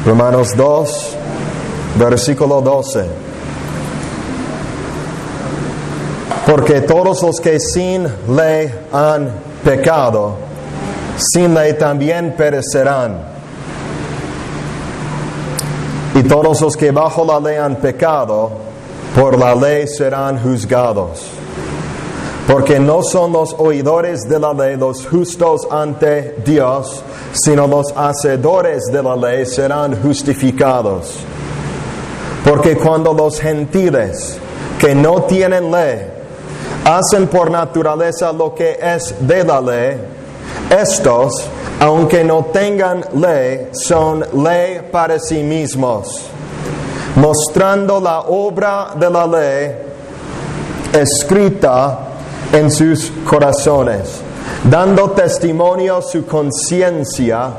Romanos 2, versículo 12. Porque todos los que sin ley han pecado, sin ley también perecerán. Y todos los que bajo la ley han pecado, por la ley serán juzgados. Porque no son los oidores de la ley los justos ante Dios, sino los hacedores de la ley serán justificados. Porque cuando los gentiles que no tienen ley hacen por naturaleza lo que es de la ley, estos, aunque no tengan ley, son ley para sí mismos, mostrando la obra de la ley escrita en sus corazones, dando testimonio su conciencia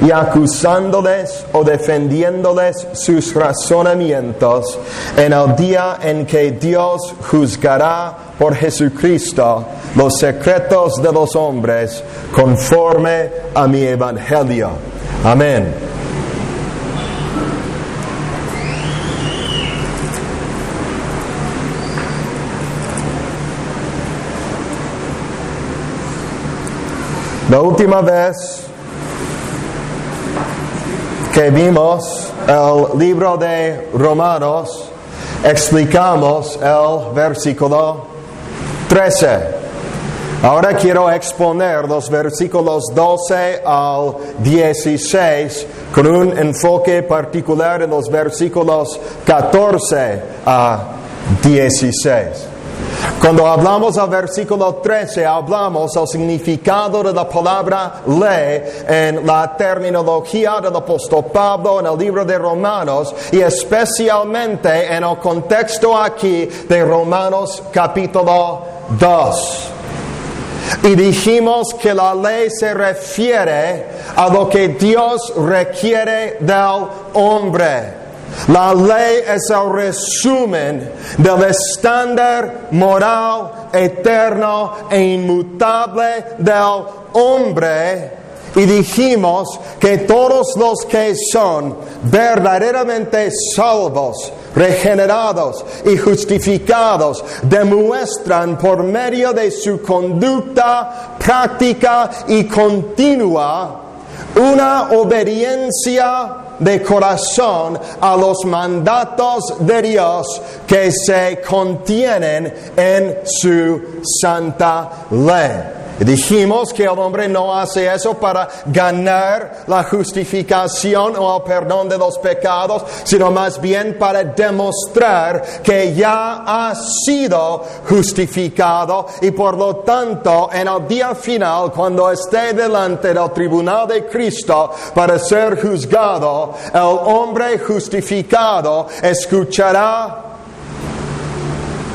y acusándoles o defendiéndoles sus razonamientos en el día en que Dios juzgará por Jesucristo los secretos de los hombres conforme a mi evangelio. Amén. La última vez que vimos el libro de Romanos, explicamos el versículo 13. Ahora quiero exponer los versículos 12 al 16 con un enfoque particular en los versículos 14 a 16. Cuando hablamos del versículo 13, hablamos del significado de la palabra ley en la terminología del apóstol Pablo en el libro de Romanos y especialmente en el contexto aquí de Romanos capítulo 2. Y dijimos que la ley se refiere a lo que Dios requiere del hombre. La ley es el resumen del estándar moral eterno e inmutable del hombre. Y dijimos que todos los que son verdaderamente salvos, regenerados y justificados demuestran por medio de su conducta práctica y continua una obediencia de corazón a los mandatos de Dios que se contienen en su santa ley. Dijimos que el hombre no hace eso para ganar la justificación o el perdón de los pecados, sino más bien para demostrar que ya ha sido justificado y por lo tanto en el día final, cuando esté delante del tribunal de Cristo para ser juzgado, el hombre justificado escuchará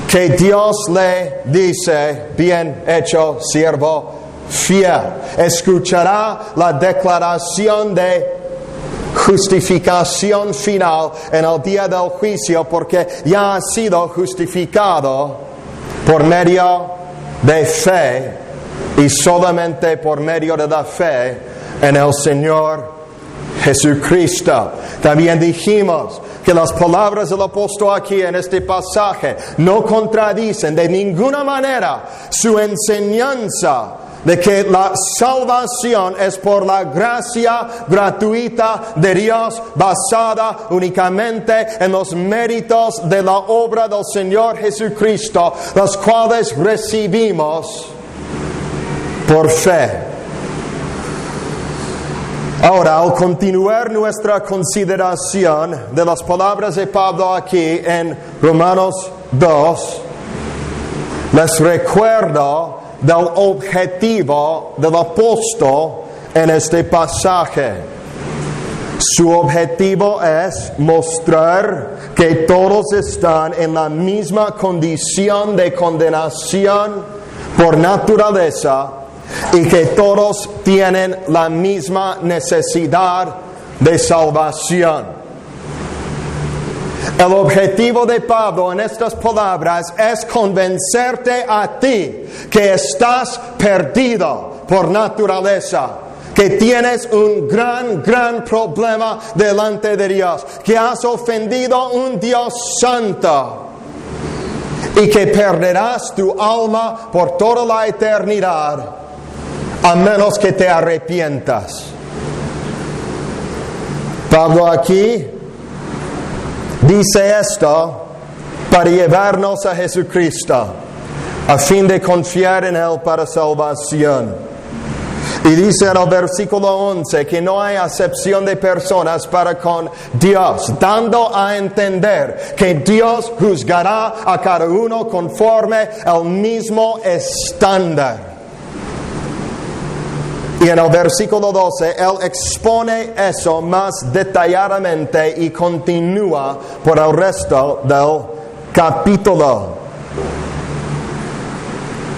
que Dios le dice, bien hecho, siervo fiel. Escuchará la declaración de justificación final en el día del juicio, porque ya ha sido justificado por medio de fe y solamente por medio de la fe en el Señor Jesucristo. También dijimos que las palabras del apóstol aquí en este pasaje no contradicen de ninguna manera su enseñanza de que la salvación es por la gracia gratuita de Dios, basada únicamente en los méritos de la obra del Señor Jesucristo, los cuales recibimos por fe. Ahora, al continuar nuestra consideración de las palabras de Pablo aquí en Romanos 2, les recuerdo del objetivo del apóstol en este pasaje. Su objetivo es mostrar que todos están en la misma condición de condenación por naturaleza y que todos tienen la misma necesidad de salvación. El objetivo de Pablo en estas palabras es convencerte a ti que estás perdido por naturaleza, que tienes un gran problema delante de Dios, que has ofendido a un Dios santo y que perderás tu alma por toda la eternidad a menos que te arrepientas. Pablo aquí dice esto para llevarnos a Jesucristo, a fin de confiar en Él para salvación. Y dice en el versículo 11 que no hay acepción de personas para con Dios, dando a entender que Dios juzgará a cada uno conforme al mismo estándar. Y en el versículo 12, Él expone eso más detalladamente y continúa por el resto del capítulo.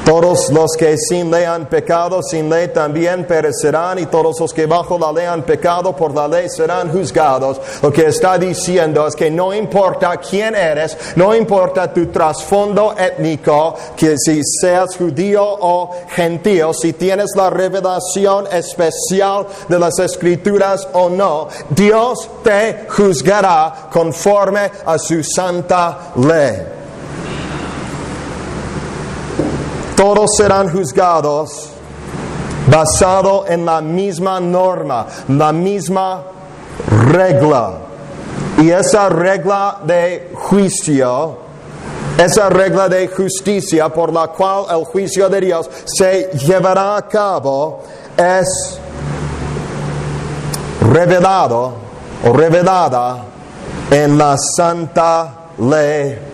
Todos los que sin ley han pecado, sin ley también perecerán, y todos los que bajo la ley han pecado, por la ley serán juzgados. Lo que está diciendo es que no importa quién eres, no importa tu trasfondo étnico, que si seas judío o gentil, si tienes la revelación especial de las Escrituras o no, Dios te juzgará conforme a su santa ley. Todos serán juzgados basado en la misma norma, la misma regla. Y esa regla de juicio, esa regla de justicia por la cual el juicio de Dios se llevará a cabo, es revelado o revelada en la santa ley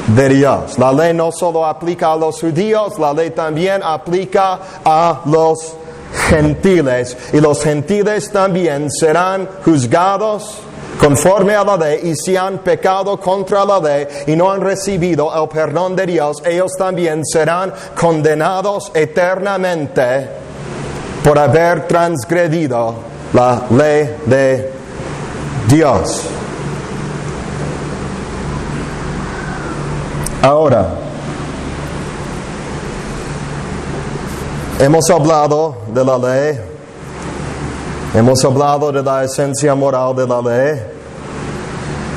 de Dios. La ley no solo aplica a los judíos, la ley también aplica a los gentiles. Y los gentiles también serán juzgados conforme a la ley, y si han pecado contra la ley y no han recibido el perdón de Dios, ellos también serán condenados eternamente por haber transgredido la ley de Dios. Ahora, hemos hablado de la ley, hemos hablado de la esencia moral de la ley,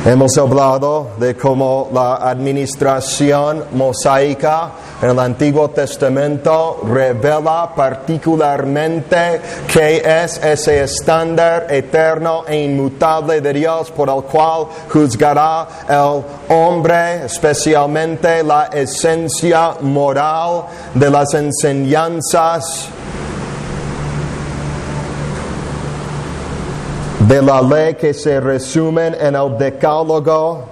hemos hablado de cómo la administración mosaica en el Antiguo Testamento revela particularmente qué es ese estándar eterno e inmutable de Dios por el cual juzgará el hombre, especialmente la esencia moral de las enseñanzas de la ley que se resumen en el Decálogo.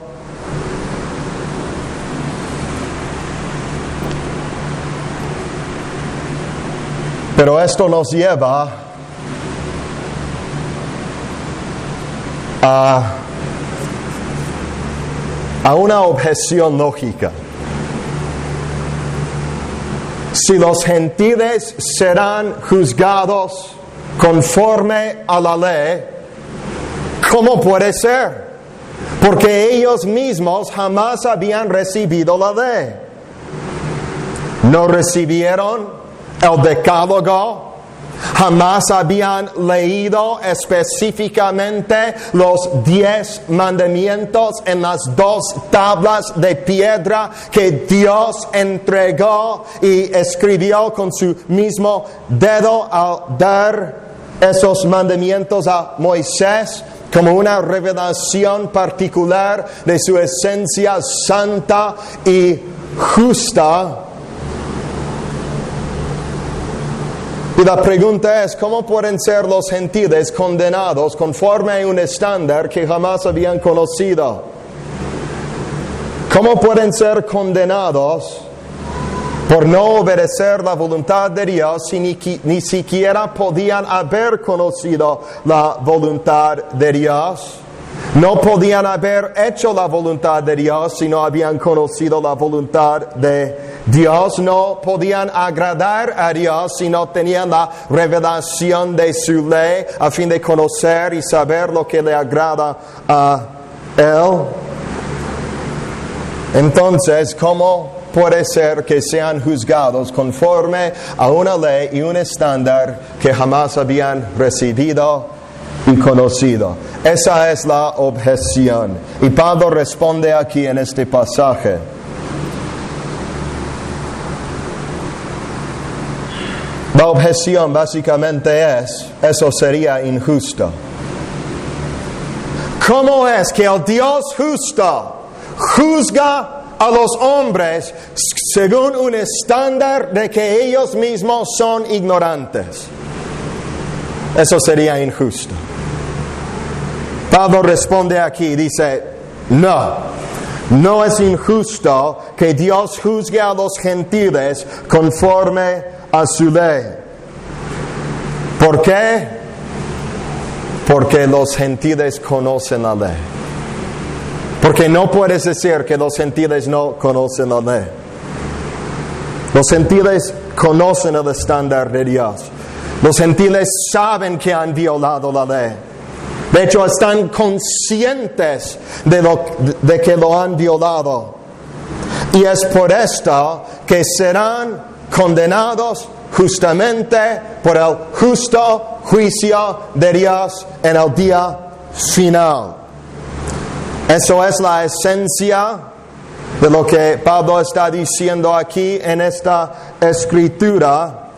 Pero esto nos lleva a una objeción lógica. Si los gentiles serán juzgados conforme a la ley, ¿cómo puede ser? Porque ellos mismos jamás habían recibido la ley. No recibieron el Decálogo, jamás habían leído específicamente los 10 mandamientos en las 2 tablas de piedra que Dios entregó y escribió con su mismo dedo al dar esos mandamientos a Moisés como una revelación particular de su esencia santa y justa. Y la pregunta es, ¿cómo pueden ser los gentiles condenados conforme a un estándar que jamás habían conocido? ¿Cómo pueden ser condenados por no obedecer la voluntad de Dios si ni siquiera podían haber conocido la voluntad de Dios? No podían haber hecho la voluntad de Dios si no habían conocido la voluntad de Dios. No podían agradar a Dios si no tenían la revelación de su ley a fin de conocer y saber lo que le agrada a Él. Entonces, ¿cómo puede ser que sean juzgados conforme a una ley y un estándar que jamás habían recibido y conocido. Esa es la objeción. Y Pablo responde aquí en este pasaje. La objeción básicamente es, eso sería injusto. ¿Cómo es que el Dios justo juzga a los hombres según un estándar de que ellos mismos son ignorantes? Eso sería injusto. Pablo responde aquí, dice, no es injusto que Dios juzgue a los gentiles conforme a su ley. ¿Por qué? Porque los gentiles conocen la ley. Porque no puedes decir que los gentiles no conocen la ley. Los gentiles conocen el estándar de Dios. Los gentiles saben que han violado la ley. De hecho, están conscientes de que lo han violado. Y es por esto que serán condenados justamente por el justo juicio de Dios en el día final. Eso es la esencia de lo que Pablo está diciendo aquí en esta escritura.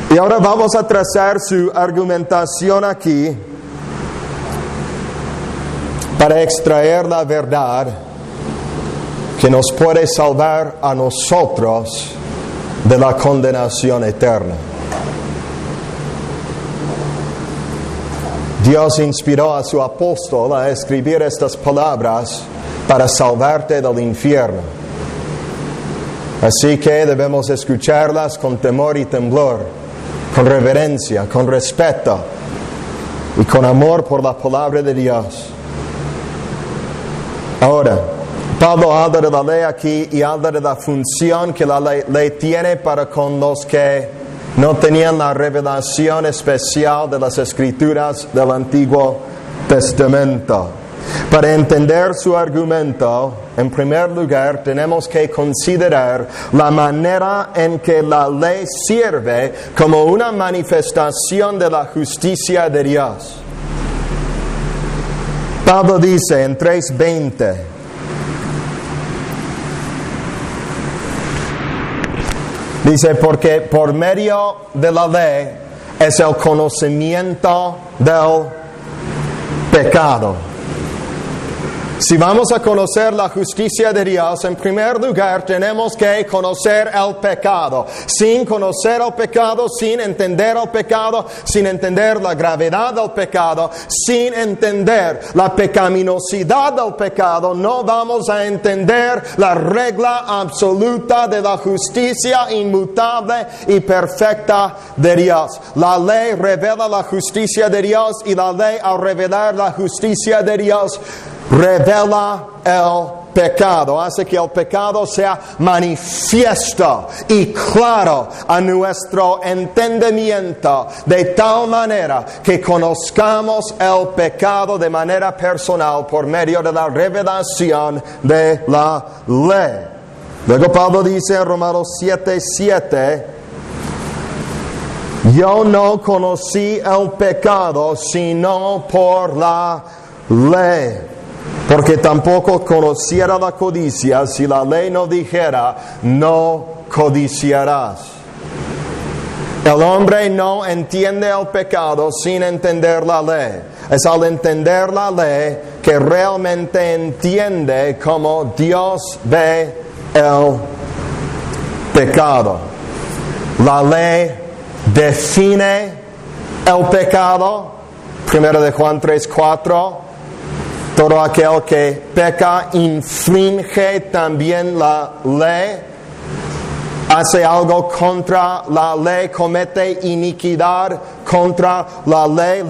Y ahora vamos a trazar su argumentación aquí para extraer la verdad que nos puede salvar a nosotros de la condenación eterna. Dios inspiró a su apóstol a escribir estas palabras para salvarte del infierno. Así que debemos escucharlas con temor y temblor, con reverencia, con respeto y con amor por la palabra de Dios. Ahora, Pablo habla de la ley aquí y habla de la función que la ley tiene para con los que no tenían la revelación especial de las Escrituras del Antiguo Testamento. Para entender su argumento, en primer lugar, tenemos que considerar la manera en que la ley sirve como una manifestación de la justicia de Dios. Pablo dice en 3:20, dice, porque por medio de la ley es el conocimiento del pecado. Si vamos a conocer la justicia de Dios, en primer lugar tenemos que conocer el pecado. Sin conocer el pecado, sin entender el pecado, sin entender la gravedad del pecado, sin entender la pecaminosidad del pecado, no vamos a entender la regla absoluta de la justicia inmutable y perfecta de Dios. La ley revela la justicia de Dios y la ley, al revelar la justicia de Dios, revela el pecado, hace que el pecado sea manifiesto y claro a nuestro entendimiento, de tal manera que conozcamos el pecado de manera personal por medio de la revelación de la ley. Luego Pablo dice en Romanos 7:7, yo no conocí el pecado sino por la ley. Porque tampoco conociera la codicia si la ley no dijera, no codiciarás. El hombre no entiende el pecado sin entender la ley. Es al entender la ley que realmente entiende cómo Dios ve el pecado. La ley define el pecado. 1 de Juan 3:4. Todo aquel que peca infringe también la ley, hace algo contra la ley, comete iniquidad contra la ley.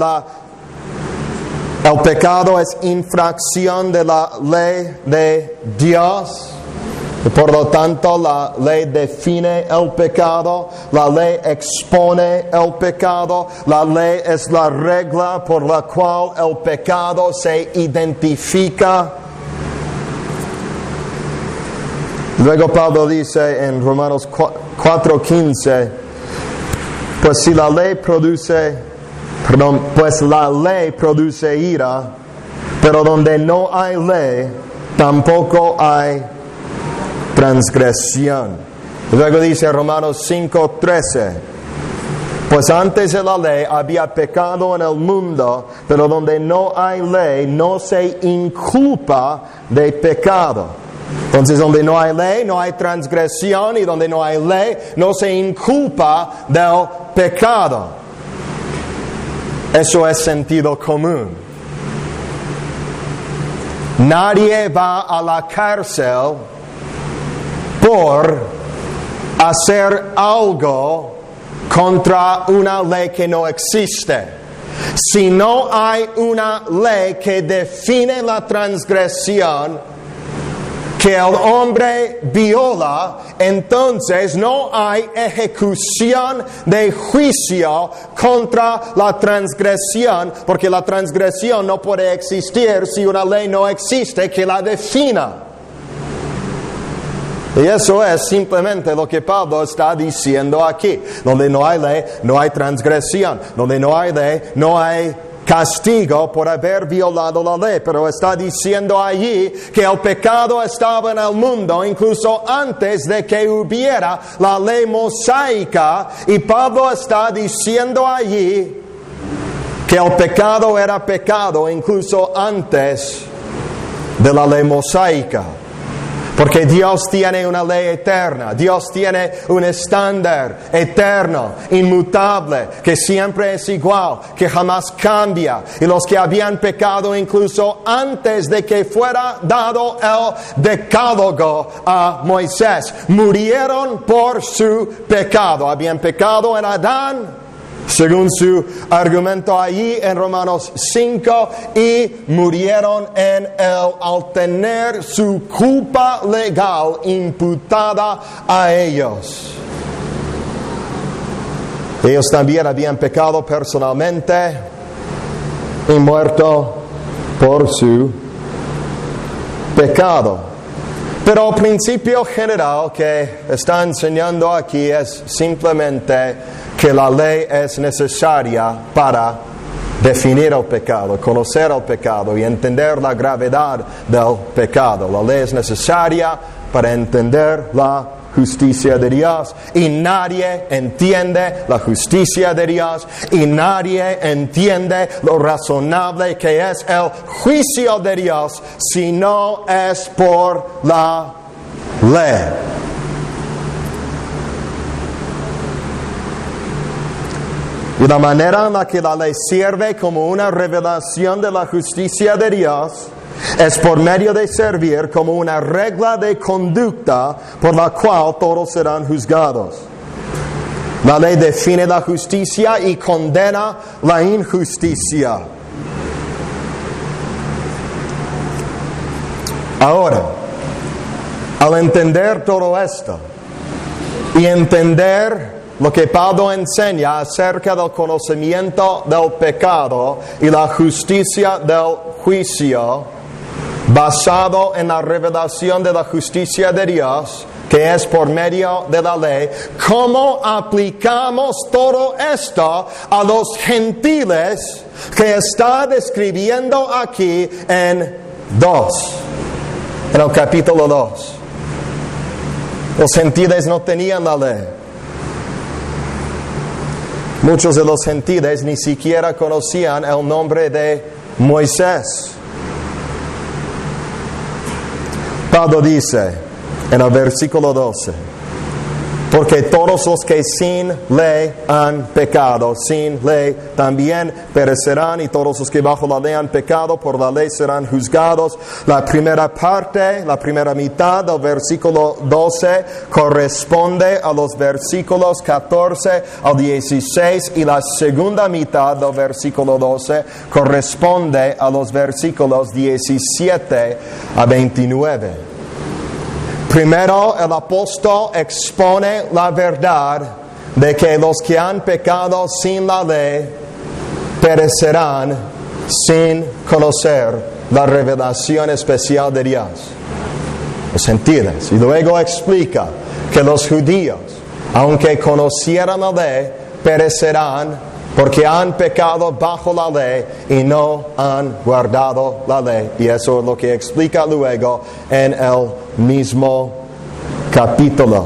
El pecado es infracción de la ley de Dios. Y por lo tanto, la ley define el pecado, la ley expone el pecado, la ley es la regla por la cual el pecado se identifica. Luego Pablo dice en Romanos 4:15, pues la ley produce ira, pero donde no hay ley, tampoco hay transgresión. Luego dice Romanos 5:13, pues antes de la ley había pecado en el mundo, pero donde no hay ley no se inculpa de pecado. Entonces, donde no hay ley, no hay transgresión, y donde no hay ley, no se inculpa del pecado. Eso es sentido común. Nadie va a la cárcel por hacer algo contra una ley que no existe. Si no hay una ley que define la transgresión que el hombre viola, entonces no hay ejecución de juicio contra la transgresión, porque la transgresión no puede existir si una ley no existe que la defina. Y eso es simplemente lo que Pablo está diciendo aquí. Donde no hay ley, no hay transgresión. Donde no hay ley, no hay castigo por haber violado la ley. Pero está diciendo allí que el pecado estaba en el mundo incluso antes de que hubiera la ley mosaica. Y Pablo está diciendo allí que el pecado era pecado incluso antes de la ley mosaica. Porque Dios tiene una ley eterna, Dios tiene un estándar eterno, inmutable, que siempre es igual, que jamás cambia. Y los que habían pecado incluso antes de que fuera dado el decálogo a Moisés, murieron por su pecado. Habían pecado en Adán, según su argumento allí en Romanos 5, y murieron en él al tener su culpa legal imputada a ellos. Ellos también habían pecado personalmente y muerto por su pecado. Pero el principio general que está enseñando aquí es simplemente que la ley es necesaria para definir el pecado, conocer el pecado y entender la gravedad del pecado. La ley es necesaria para entender la justicia de Dios, y nadie entiende la justicia de Dios, y nadie entiende lo razonable que es el juicio de Dios si no es por la ley. Y la manera en la que la ley sirve como una revelación de la justicia de Dios es por medio de servir como una regla de conducta por la cual todos serán juzgados. La ley define la justicia y condena la injusticia. Ahora, al entender todo esto y entender lo que Pablo enseña acerca del conocimiento del pecado y la justicia del juicio, basado en la revelación de la justicia de Dios, que es por medio de la ley, ¿cómo aplicamos todo esto a los gentiles que está describiendo aquí en el capítulo 2? Los gentiles no tenían la ley. Muchos de los gentiles ni siquiera conocían el nombre de Moisés. Pablo dice en el versículo 12, porque todos los que sin ley han pecado, sin ley también perecerán, y todos los que bajo la ley han pecado, por la ley serán juzgados. La primera parte, la primera mitad del versículo 12 corresponde a los versículos 14 al 16, y la segunda mitad del versículo 12 corresponde a los versículos 17 a 29. Primero, el apóstol expone la verdad de que los que han pecado sin la ley perecerán sin conocer la revelación especial de Dios. los gentiles. Y luego explica que los judíos, aunque conocieran la ley, perecerán porque han pecado bajo la ley y no han guardado la ley. Y eso es lo que explica luego en el mismo capítulo.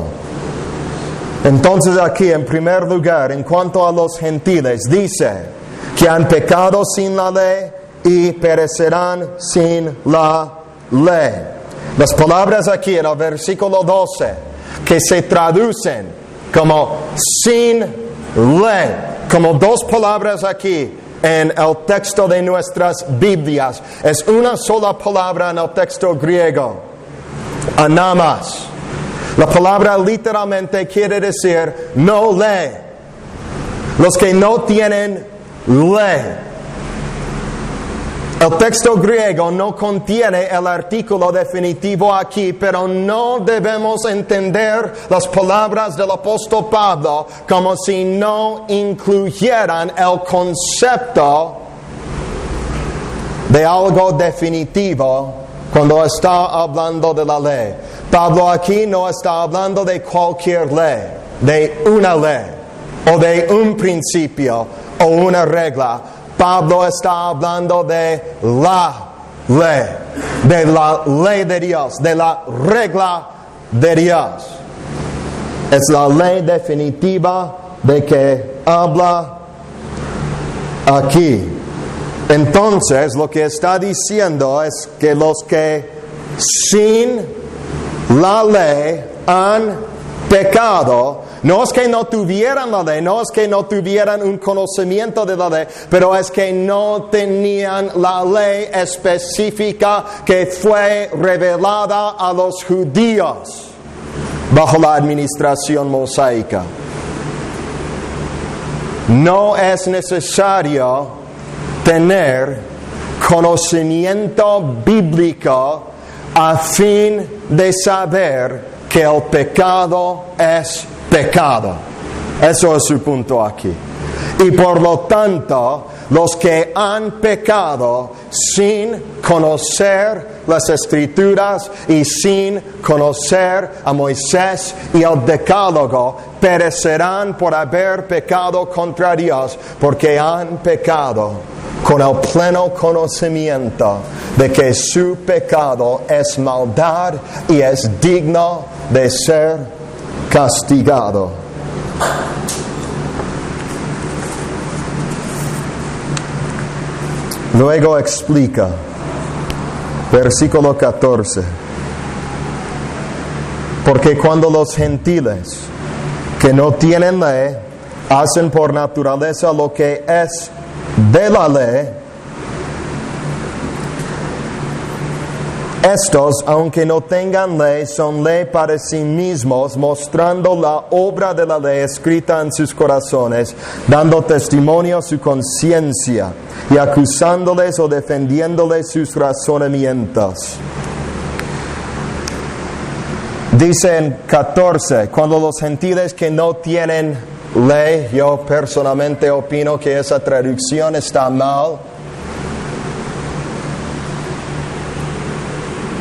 Entonces aquí, en primer lugar, en cuanto a los gentiles, dice que han pecado sin la ley y perecerán sin la ley. Las palabras aquí en el versículo 12, que se traducen como sin ley, como dos palabras aquí en el texto de nuestras Biblias, es una sola palabra en el texto griego, anamas. La palabra literalmente quiere decir no ley. Los que no tienen ley. El texto griego no contiene el artículo definitivo aquí, pero no debemos entender las palabras del apóstol Pablo como si no incluyeran el concepto de algo definitivo cuando está hablando de la ley. Pablo aquí no está hablando de cualquier ley, de una ley, o de un principio, o una regla. Pablo está hablando de la ley de Dios, de la regla de Dios. Es la ley definitiva de que habla aquí. Entonces, lo que está diciendo es que los que sin la ley han pecado, no es que no tuvieran la ley, no es que no tuvieran un conocimiento de la ley, pero es que no tenían la ley específica que fue revelada a los judíos bajo la administración mosaica. No es necesario tener conocimiento bíblico a fin de saber que el pecado es pecado. Eso es su punto aquí. Y por lo tanto, los que han pecado sin conocer las Escrituras y sin conocer a Moisés y el Decálogo, perecerán por haber pecado contra Dios, porque han pecado con el pleno conocimiento de que su pecado es maldad y es digno de ser castigado. Luego explica, versículo 14, porque cuando los gentiles que no tienen ley hacen por naturaleza lo que es de la ley, estos, aunque no tengan ley, son ley para sí mismos, mostrando la obra de la ley escrita en sus corazones, dando testimonio a su conciencia y acusándoles o defendiéndoles sus razonamientos. Dice en 14, cuando los gentiles que no tienen ley, yo personalmente opino que esa traducción está mal.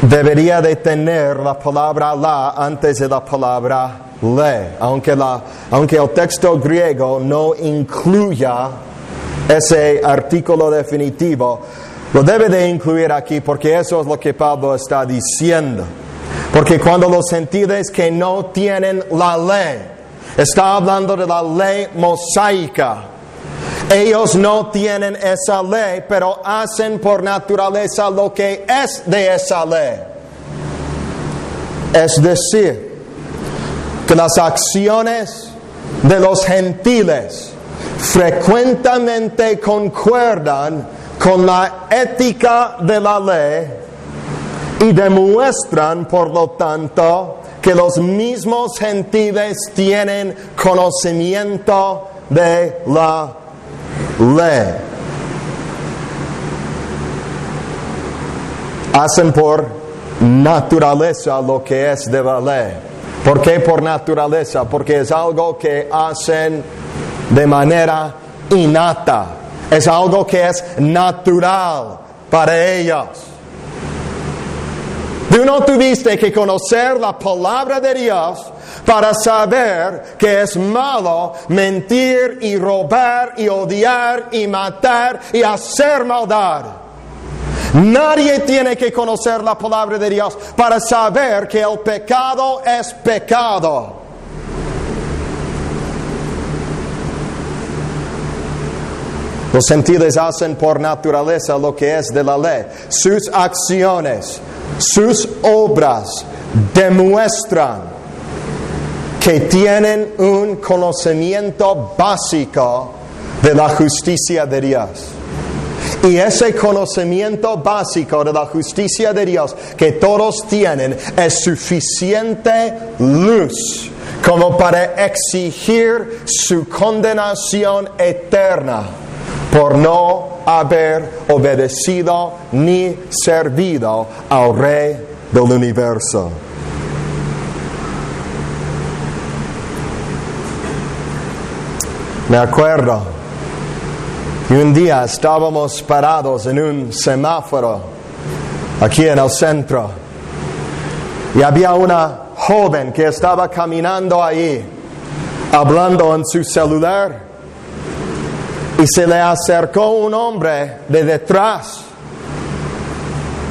Debería de tener la palabra la antes de la palabra ley, aunque el texto griego no incluya ese artículo definitivo, lo debe de incluir aquí porque eso es lo que Pablo está diciendo. Porque cuando los gentiles que no tienen la ley, está hablando de la ley mosaica. Ellos no tienen esa ley, pero hacen por naturaleza lo que es de esa ley. Es decir, que las acciones de los gentiles frecuentemente concuerdan con la ética de la ley y demuestran, por lo tanto, que los mismos gentiles tienen conocimiento de la ley. Hacen por naturaleza lo que es de la ley. ¿Por qué por naturaleza? Porque es algo que hacen de manera innata. Es algo que es natural para ellos. Tú no tuviste que conocer la palabra de Dios para saber que es malo mentir y robar y odiar y matar y hacer maldad. Nadie tiene que conocer la palabra de Dios para saber que el pecado es pecado. Los gentiles hacen por naturaleza lo que es de la ley. Sus acciones, sus obras demuestran que tienen un conocimiento básico de la justicia de Dios. Y ese conocimiento básico de la justicia de Dios que todos tienen es suficiente luz como para exigir su condenación eterna por no haber obedecido ni servido al Rey del universo. Me acuerdo que un día estábamos parados en un semáforo aquí en el centro y había una joven que estaba caminando allí hablando en su celular y se le acercó un hombre de detrás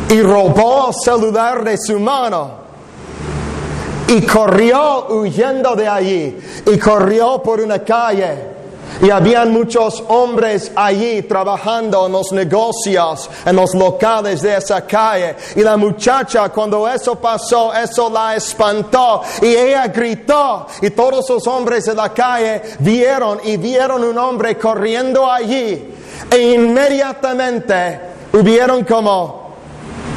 y robó el celular de su mano y corrió huyendo de allí y corrió por una calle. Y habían muchos hombres allí trabajando en los negocios, en los locales de esa calle. Y la muchacha, cuando eso pasó, eso la espantó. Y ella gritó. Y todos los hombres de la calle vieron un hombre corriendo allí. E inmediatamente hubieron como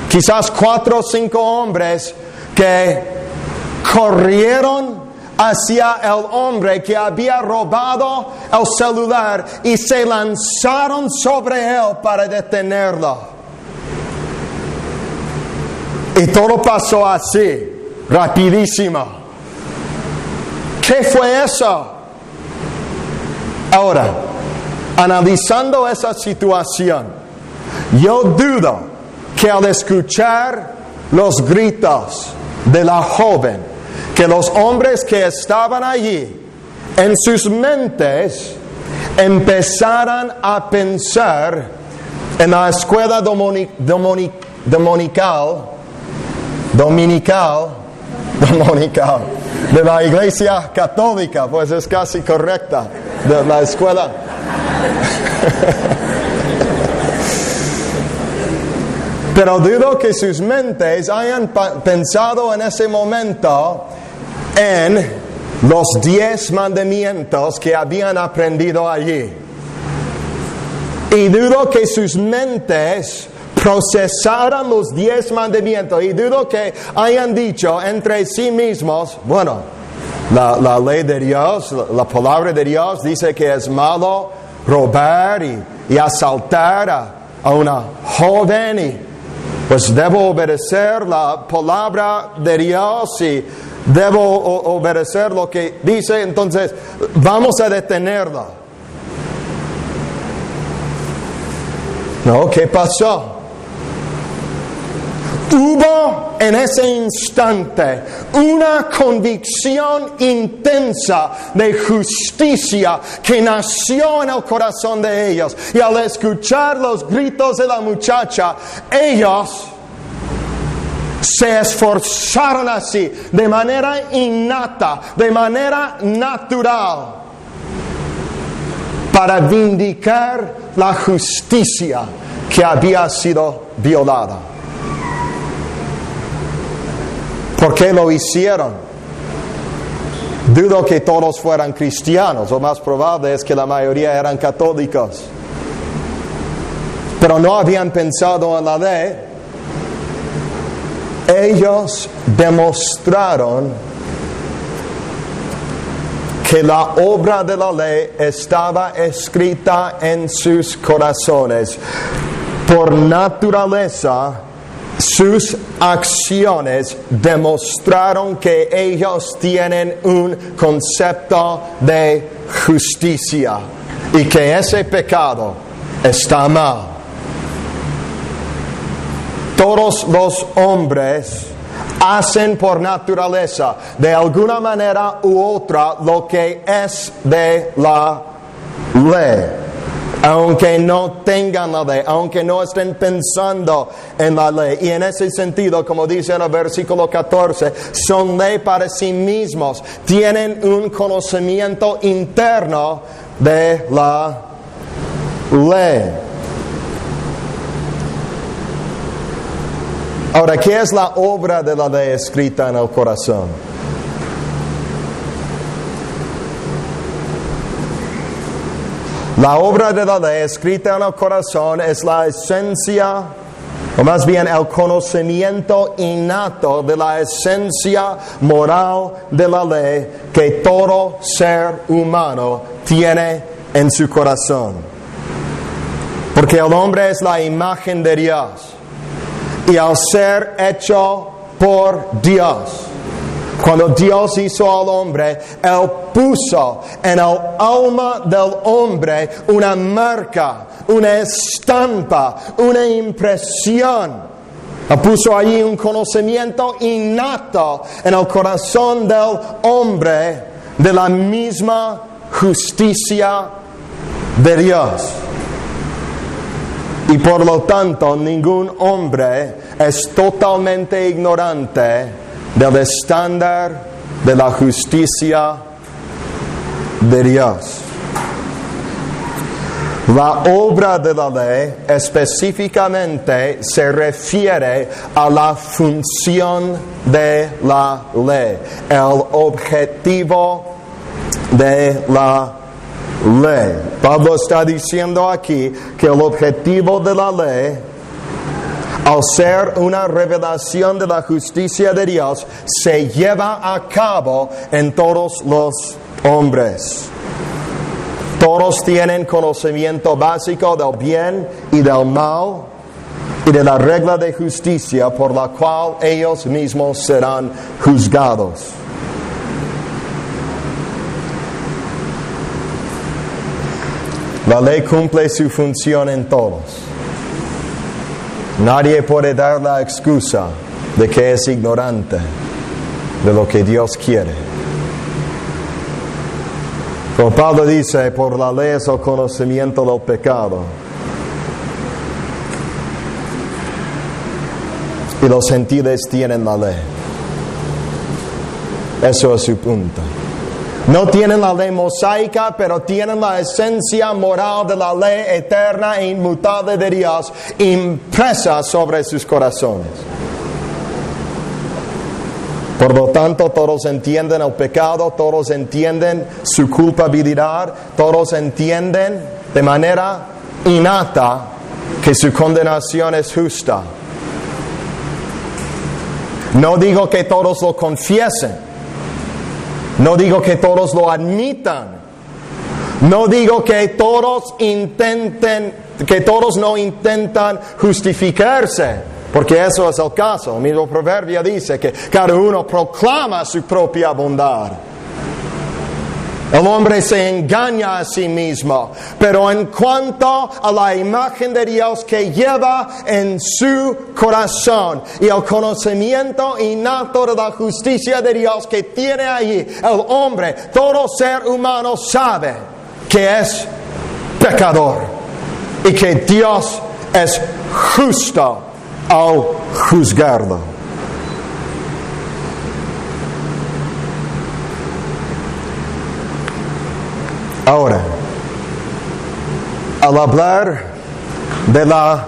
quizás 4 o 5 hombres que corrieron hacia el hombre que había robado el celular y se lanzaron sobre él para detenerlo. Y todo pasó así, rapidísimo. ¿Qué fue eso? Ahora, analizando esa situación, yo dudo que al escuchar los gritos de la joven, que los hombres que estaban allí, en sus mentes, empezaran a pensar en la escuela dominical de la Iglesia Católica, pues es casi correcta, de la escuela. Pero dudo que sus mentes hayan pensado en ese momento en los 10 mandamientos que habían aprendido allí. Y dudo que sus mentes procesaran los 10 mandamientos. Y dudo que hayan dicho entre sí mismos, bueno, la ley de Dios, la palabra de Dios dice que es malo robar y asaltar a una joven y pues debo obedecer la palabra de Dios y debo obedecer lo que dice, entonces vamos a detenerla. No, ¿qué pasó? Hubo en ese instante una convicción intensa de justicia que nació en el corazón de ellos. Y al escuchar los gritos de la muchacha, ellos se esforzaron así, de manera innata, de manera natural, para vindicar la justicia que había sido violada. ¿Por qué lo hicieron? Dudo que todos fueran cristianos. Lo más probable es que la mayoría eran católicos. Pero no habían pensado en la ley. Ellos demostraron que la obra de la ley estaba escrita en sus corazones. Por naturaleza, sus acciones demostraron que ellos tienen un concepto de justicia y que ese pecado está mal. Todos los hombres hacen por naturaleza, de alguna manera u otra, lo que es de la ley. Aunque no tengan la ley, aunque no estén pensando en la ley. Y en ese sentido, como dice en el versículo 14, son ley para sí mismos. Tienen un conocimiento interno de la ley. Ahora, ¿qué es la obra de la ley escrita en el corazón? La obra de la ley escrita en el corazón es la esencia, o más bien el conocimiento innato de la esencia moral de la ley que todo ser humano tiene en su corazón. Porque el hombre es la imagen de Dios. Y al ser hecho por Dios, cuando Dios hizo al hombre, Él puso en el alma del hombre una marca, una estampa, una impresión. Él puso allí un conocimiento innato en el corazón del hombre de la misma justicia de Dios. Y por lo tanto, ningún hombre es totalmente ignorante del estándar de la justicia de Dios. La obra de la ley específicamente se refiere a la función de la ley, el objetivo de la ley. Pablo está diciendo aquí que el objetivo de la ley, al ser una revelación de la justicia de Dios, se lleva a cabo en todos los hombres. Todos tienen conocimiento básico del bien y del mal y de la regla de justicia por la cual ellos mismos serán juzgados. La ley cumple su función en todos. Nadie puede dar la excusa de que es ignorante de lo que Dios quiere. Como Pablo dice, por la ley es el conocimiento del pecado. Y los gentiles tienen la ley. Eso es su punto. No tienen la ley mosaica, pero tienen la esencia moral de la ley eterna e inmutable de Dios impresa sobre sus corazones. Por lo tanto, todos entienden el pecado, todos entienden su culpabilidad, todos entienden de manera innata que su condenación es justa. No digo que todos lo confiesen. No digo que todos lo admitan. No digo que todos no intentan justificarse, porque eso es el caso. El mismo proverbio dice que cada uno proclama su propia bondad. El hombre se engaña a sí mismo, pero en cuanto a la imagen de Dios que lleva en su corazón y el conocimiento innato de la justicia de Dios que tiene allí, el hombre, todo ser humano sabe que es pecador y que Dios es justo al juzgarlo. Ahora, al hablar de la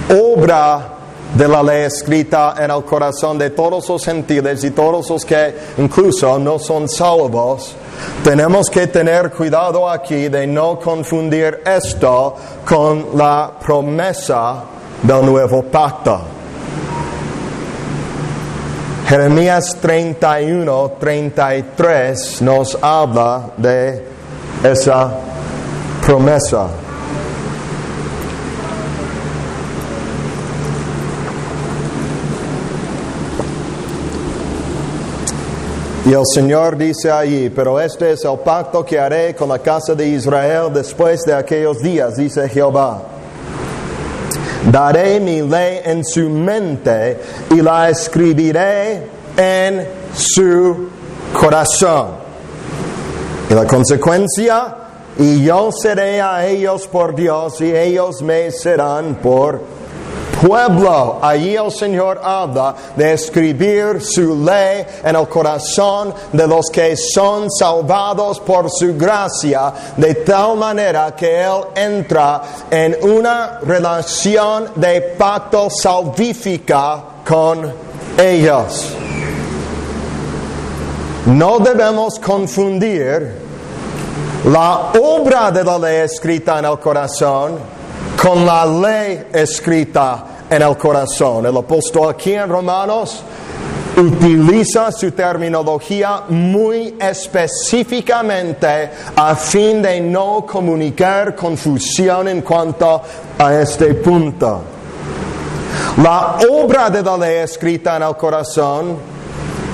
obra de la ley escrita en el corazón de todos los gentiles y todos los que incluso no son salvos, tenemos que tener cuidado aquí de no confundir esto con la promesa del nuevo pacto. Jeremías 31:33 nos habla de esa promesa. Y el Señor dice allí: pero este es el pacto que haré con la casa de Israel después de aquellos días, dice Jehová. Daré mi ley en su mente y la escribiré en su corazón. Y la consecuencia, y yo seré a ellos por Dios y ellos me serán por pueblo. Allí el Señor habla de escribir su ley en el corazón de los que son salvados por su gracia, de tal manera que Él entra en una relación de pacto salvífica con ellos. No debemos confundir la obra de la ley escrita en el corazón con la ley escrita en el corazón. El apóstol aquí en Romanos utiliza su terminología muy específicamente a fin de no comunicar confusión en cuanto a este punto. La obra de la ley escrita en el corazón,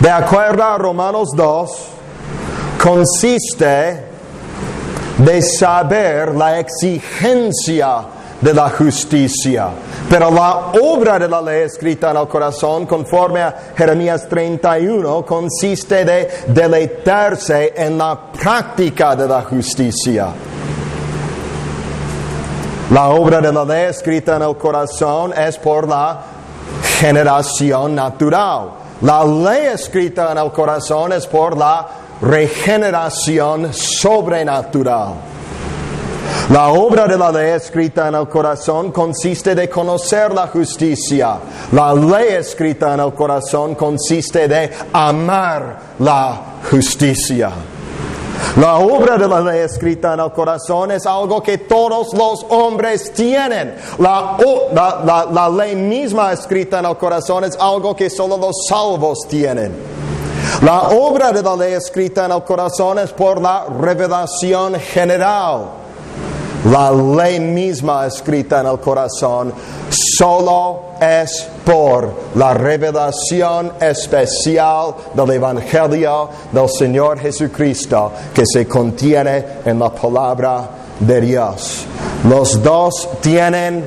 de acuerdo a Romanos 2, consiste de saber la exigencia de la justicia. Pero la obra de la ley escrita en el corazón, conforme a Jeremías 31, consiste de deleitarse en la práctica de la justicia. La obra de la ley escrita en el corazón es por la generación natural. La ley escrita en el corazón es por la regeneración sobrenatural. La obra de la ley escrita en el corazón consiste de conocer la justicia. La ley escrita en el corazón consiste de amar la justicia. La obra de la ley escrita en el corazón es algo que todos los hombres tienen. La ley misma escrita en el corazón es algo que solo los salvos tienen. La obra de la ley escrita en el corazón es por la revelación general. La ley misma escrita en el corazón solo es por la revelación especial del Evangelio del Señor Jesucristo que se contiene en la palabra de Dios. Los dos tienen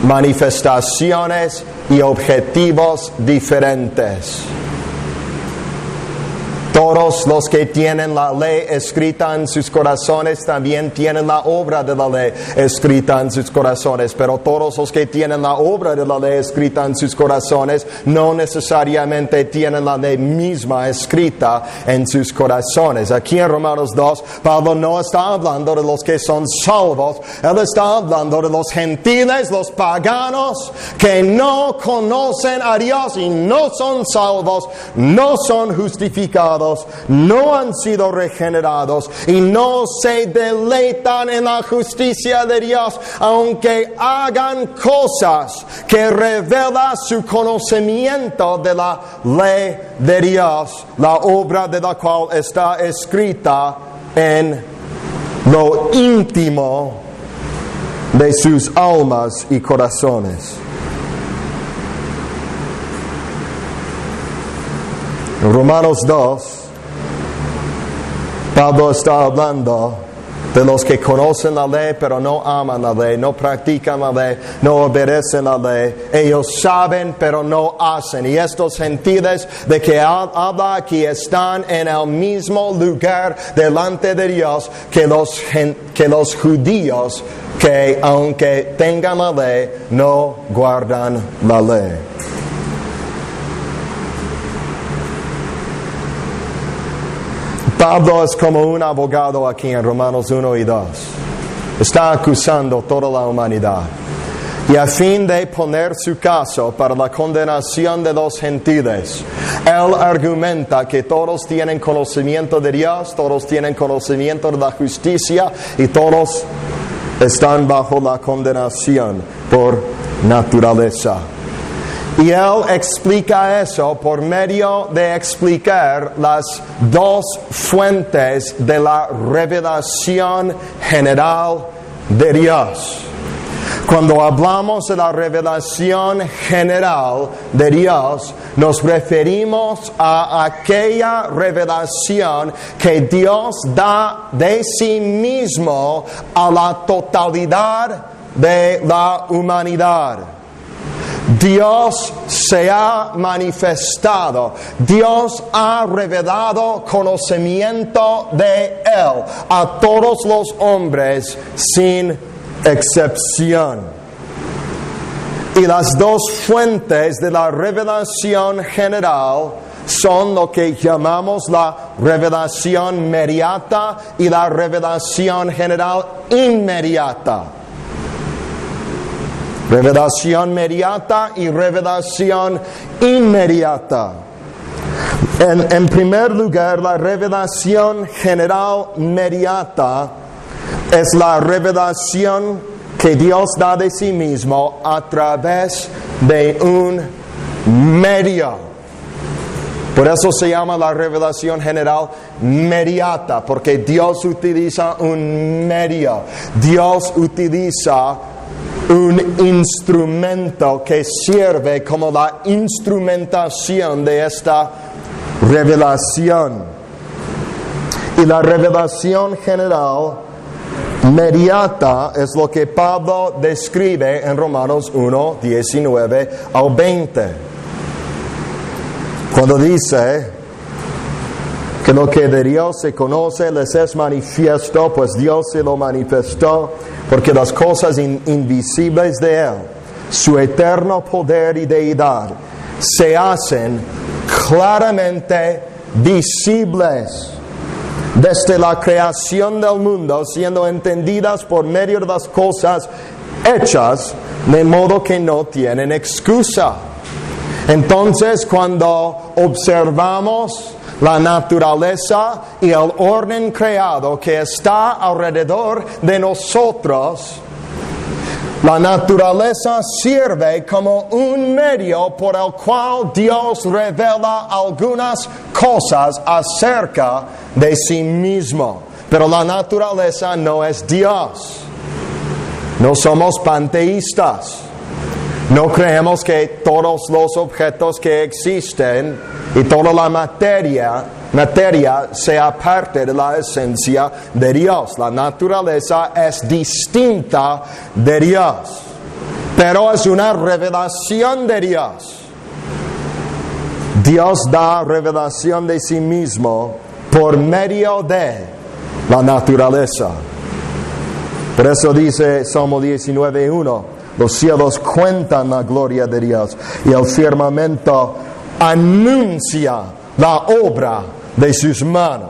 manifestaciones y objetivos diferentes. Todos los que tienen la ley escrita en sus corazones también tienen la obra de la ley escrita en sus corazones. Pero todos los que tienen la obra de la ley escrita en sus corazones no necesariamente tienen la ley misma escrita en sus corazones. Aquí en Romanos 2, Pablo no está hablando de los que son salvos. Él está hablando de los gentiles, los paganos, que no conocen a Dios y no son salvos, no son justificados, no han sido regenerados y no se deleitan en la justicia de Dios, aunque hagan cosas que revelan su conocimiento de la ley de Dios, la obra de la cual está escrita en lo íntimo de sus almas y corazones. En Romanos 2, Pablo está hablando de los que conocen la ley pero no aman la ley, no practican la ley, no obedecen la ley. Ellos saben pero no hacen. Y estos gentiles de que habla aquí están en el mismo lugar delante de Dios que los judíos que aunque tengan la ley no guardan la ley. Pablo es como un abogado aquí en Romanos 1 y 2. Está acusando toda la humanidad. Y a fin de poner su caso para la condenación de los gentiles, él argumenta que todos tienen conocimiento de Dios, todos tienen conocimiento de la justicia y todos están bajo la condenación por naturaleza. Y él explica eso por medio de explicar las dos fuentes de la revelación general de Dios. Cuando hablamos de la revelación general de Dios, nos referimos a aquella revelación que Dios da de sí mismo a la totalidad de la humanidad. Dios se ha manifestado. Dios ha revelado conocimiento de Él a todos los hombres sin excepción. Y las dos fuentes de la revelación general son lo que llamamos la revelación inmediata y la revelación general inmediata. Revelación inmediata y revelación inmediata. En primer lugar, la revelación general inmediata es la revelación que Dios da de sí mismo a través de un medio. Por eso se llama la revelación general inmediata, porque Dios utiliza un medio. Dios utiliza un instrumento que sirve como la instrumentación de esta revelación. Y la revelación general inmediata es lo que Pablo describe en Romanos 1, 19 al 20. Cuando dice que lo que de Dios se conoce les es manifiesto, pues Dios se lo manifestó, porque las cosas invisibles de Él, su eterno poder y deidad, se hacen claramente visibles desde la creación del mundo, siendo entendidas por medio de las cosas hechas, de modo que no tienen excusa. Entonces, cuando observamos la naturaleza y el orden creado que está alrededor de nosotros, la naturaleza sirve como un medio por el cual Dios revela algunas cosas acerca de sí mismo. Pero la naturaleza no es Dios. No somos panteístas. No creemos que todos los objetos que existen y toda la materia sea parte de la esencia de Dios. La naturaleza es distinta de Dios, pero es una revelación de Dios. Dios da revelación de sí mismo por medio de la naturaleza. Por eso dice Salmo 19:1, los cielos cuentan la gloria de Dios y el firmamento anuncia la obra de sus manos.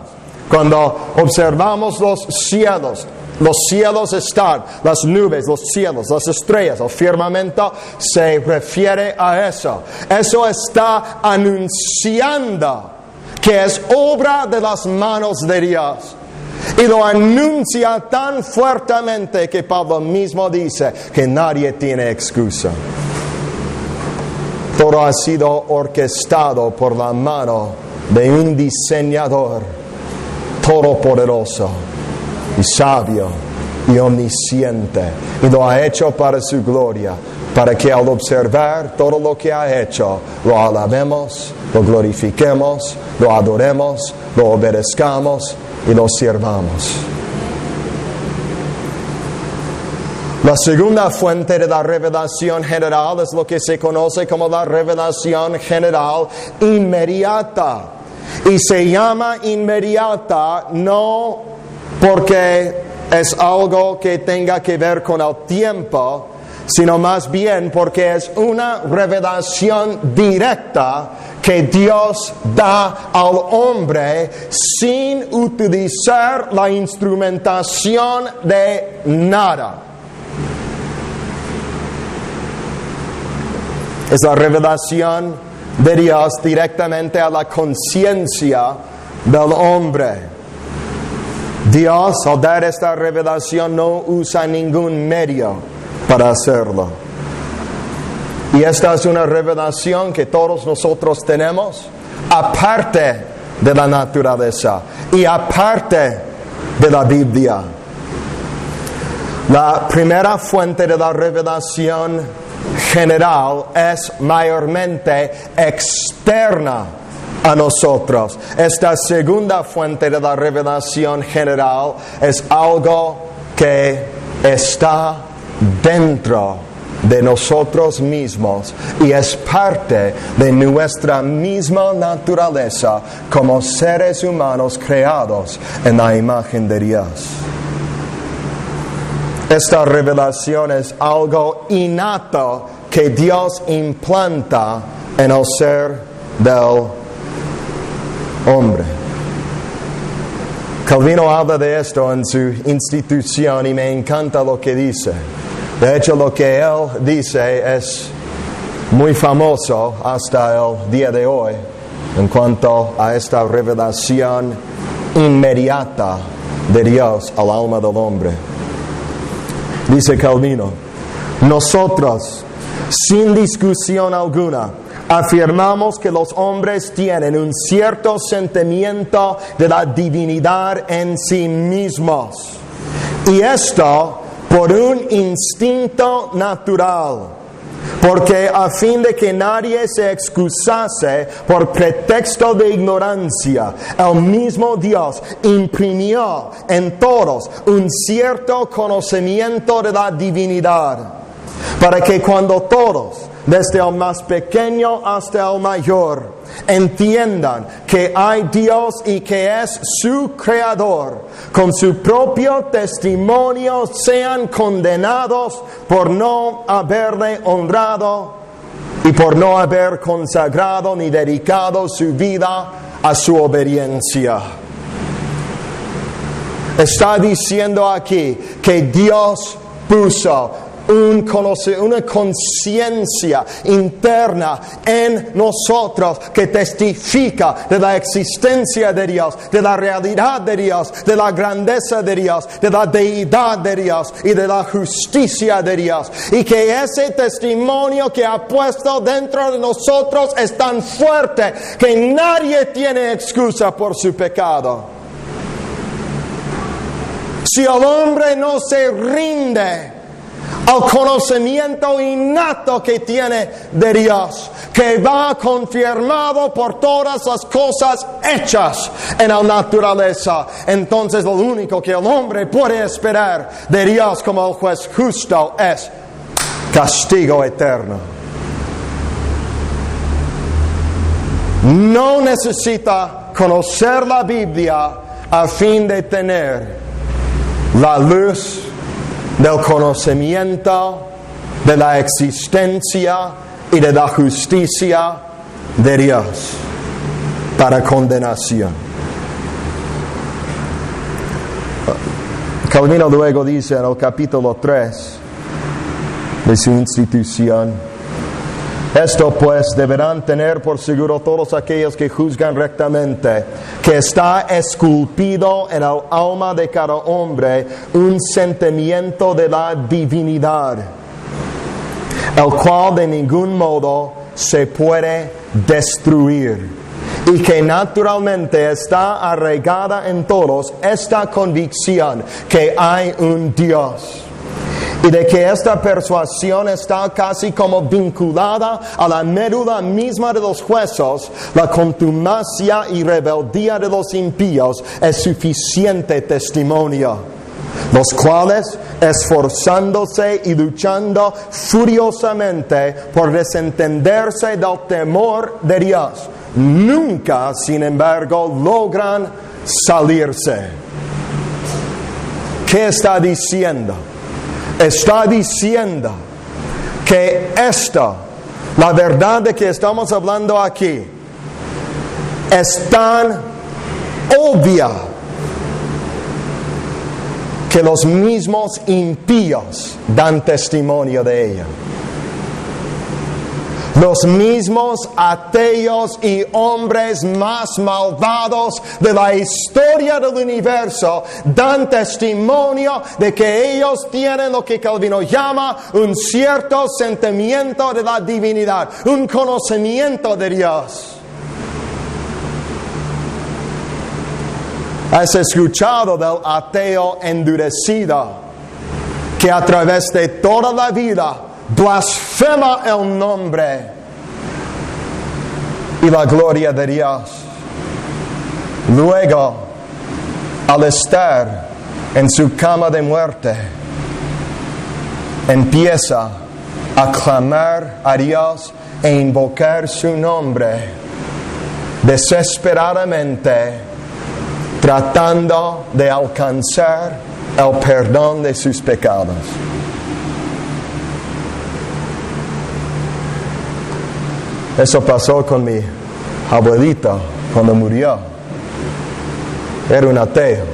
Cuando observamos los cielos están, las nubes, los cielos, las estrellas, el firmamento se refiere a eso. Eso está anunciando que es obra de las manos de Dios. Y lo anuncia tan fuertemente que Pablo mismo dice que nadie tiene excusa. Todo ha sido orquestado por la mano de un diseñador todopoderoso y sabio y omnisciente. Y lo ha hecho para su gloria, para que al observar todo lo que ha hecho, lo alabemos, lo glorifiquemos, lo adoremos, lo obedezcamos y lo sirvamos. La segunda fuente de la revelación general es lo que se conoce como la revelación general inmediata. Y se llama inmediata no porque es algo que tenga que ver con el tiempo, sino más bien porque es una revelación directa que Dios da al hombre sin utilizar la instrumentación de nada. Es la revelación de Dios directamente a la conciencia del hombre. Dios, al dar esta revelación, no usa ningún medio para hacerlo. Y esta es una revelación que todos nosotros tenemos, aparte de la naturaleza y aparte de la Biblia. La primera fuente de la revelación general es mayormente externa a nosotros. Esta segunda fuente de la revelación general es algo que está dentro de nosotros mismos y es parte de nuestra misma naturaleza como seres humanos creados en la imagen de Dios. Esta revelación es algo innato que Dios implanta en el ser del hombre. Calvino habla de esto en su institución y me encanta lo que dice. De hecho, lo que él dice es muy famoso hasta el día de hoy en cuanto a esta revelación inmediata de Dios al alma del hombre. Dice Calvino: nosotros, sin discusión alguna, afirmamos que los hombres tienen un cierto sentimiento de la divinidad en sí mismos. Y esto por un instinto natural. Porque a fin de que nadie se excusase por pretexto de ignorancia, el mismo Dios imprimió en todos un cierto conocimiento de la divinidad, para que cuando todos, desde el más pequeño hasta el mayor, entiendan que hay Dios y que es su creador, con su propio testimonio sean condenados por no haberle honrado y por no haber consagrado ni dedicado su vida a su obediencia. Está diciendo aquí que Dios puso una conciencia interna en nosotros que testifica de la existencia de Dios, de la realidad de Dios, de la grandeza de Dios, de la deidad de Dios y de la justicia de Dios. Y que ese testimonio que ha puesto dentro de nosotros es tan fuerte que nadie tiene excusa por su pecado. Si el hombre no se rinde al conocimiento innato que tiene de Dios, que va confirmado por todas las cosas hechas en la naturaleza, entonces lo único que el hombre puede esperar de Dios como el juez justo es castigo eterno. No necesita conocer la Biblia a fin de tener la luz del conocimiento de la existencia y de la justicia de Dios para condenación. Calvino luego dice en el capítulo 3 de su institución: esto pues deberán tener por seguro todos aquellos que juzgan rectamente, que está esculpido en el alma de cada hombre un sentimiento de la divinidad, el cual de ningún modo se puede destruir, y que naturalmente está arraigada en todos esta convicción que hay un Dios. Y de que esta persuasión está casi como vinculada a la médula misma de los jueces, la contumacia y rebeldía de los impíos es suficiente testimonio, los cuales, esforzándose y luchando furiosamente por desentenderse del temor de Dios, nunca, sin embargo, logran salirse. ¿Qué está diciendo? Está diciendo que la verdad de que estamos hablando aquí, es tan obvia que los mismos impíos dan testimonio de ella. Los mismos ateos y hombres más malvados de la historia del universo dan testimonio de que ellos tienen lo que Calvino llama un cierto sentimiento de la divinidad, un conocimiento de Dios. ¿Has escuchado del ateo endurecido que a través de toda la vida blasfema el nombre y la gloria de Dios? Luego, al estar en su cama de muerte, empieza a clamar a Dios e invocar su nombre desesperadamente, tratando de alcanzar el perdón de sus pecados. Eso pasó con mi abuelito cuando murió. Era un ateo.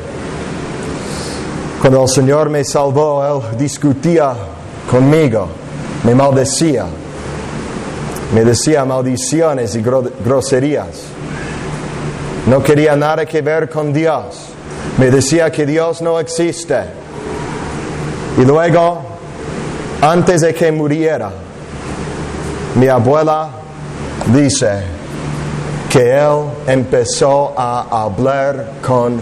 Cuando el Señor me salvó, Él discutía conmigo, me maldecía, me decía maldiciones y groserías. No quería nada que ver con Dios. Me decía que Dios no existe. Y luego, antes de que muriera, mi abuela dice que él empezó a hablar con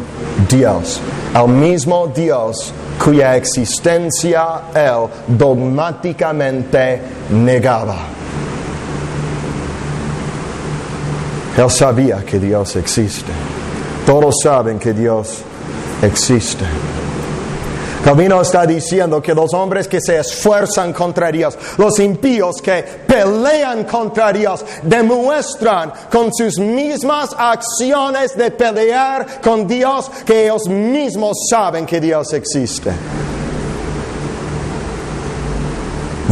Dios, el mismo Dios cuya existencia él dogmáticamente negaba. Él sabía que Dios existe. Todos saben que Dios existe. Calvino está diciendo que los hombres que se esfuerzan contra Dios, los impíos que pelean contra Dios, demuestran con sus mismas acciones de pelear con Dios que ellos mismos saben que Dios existe.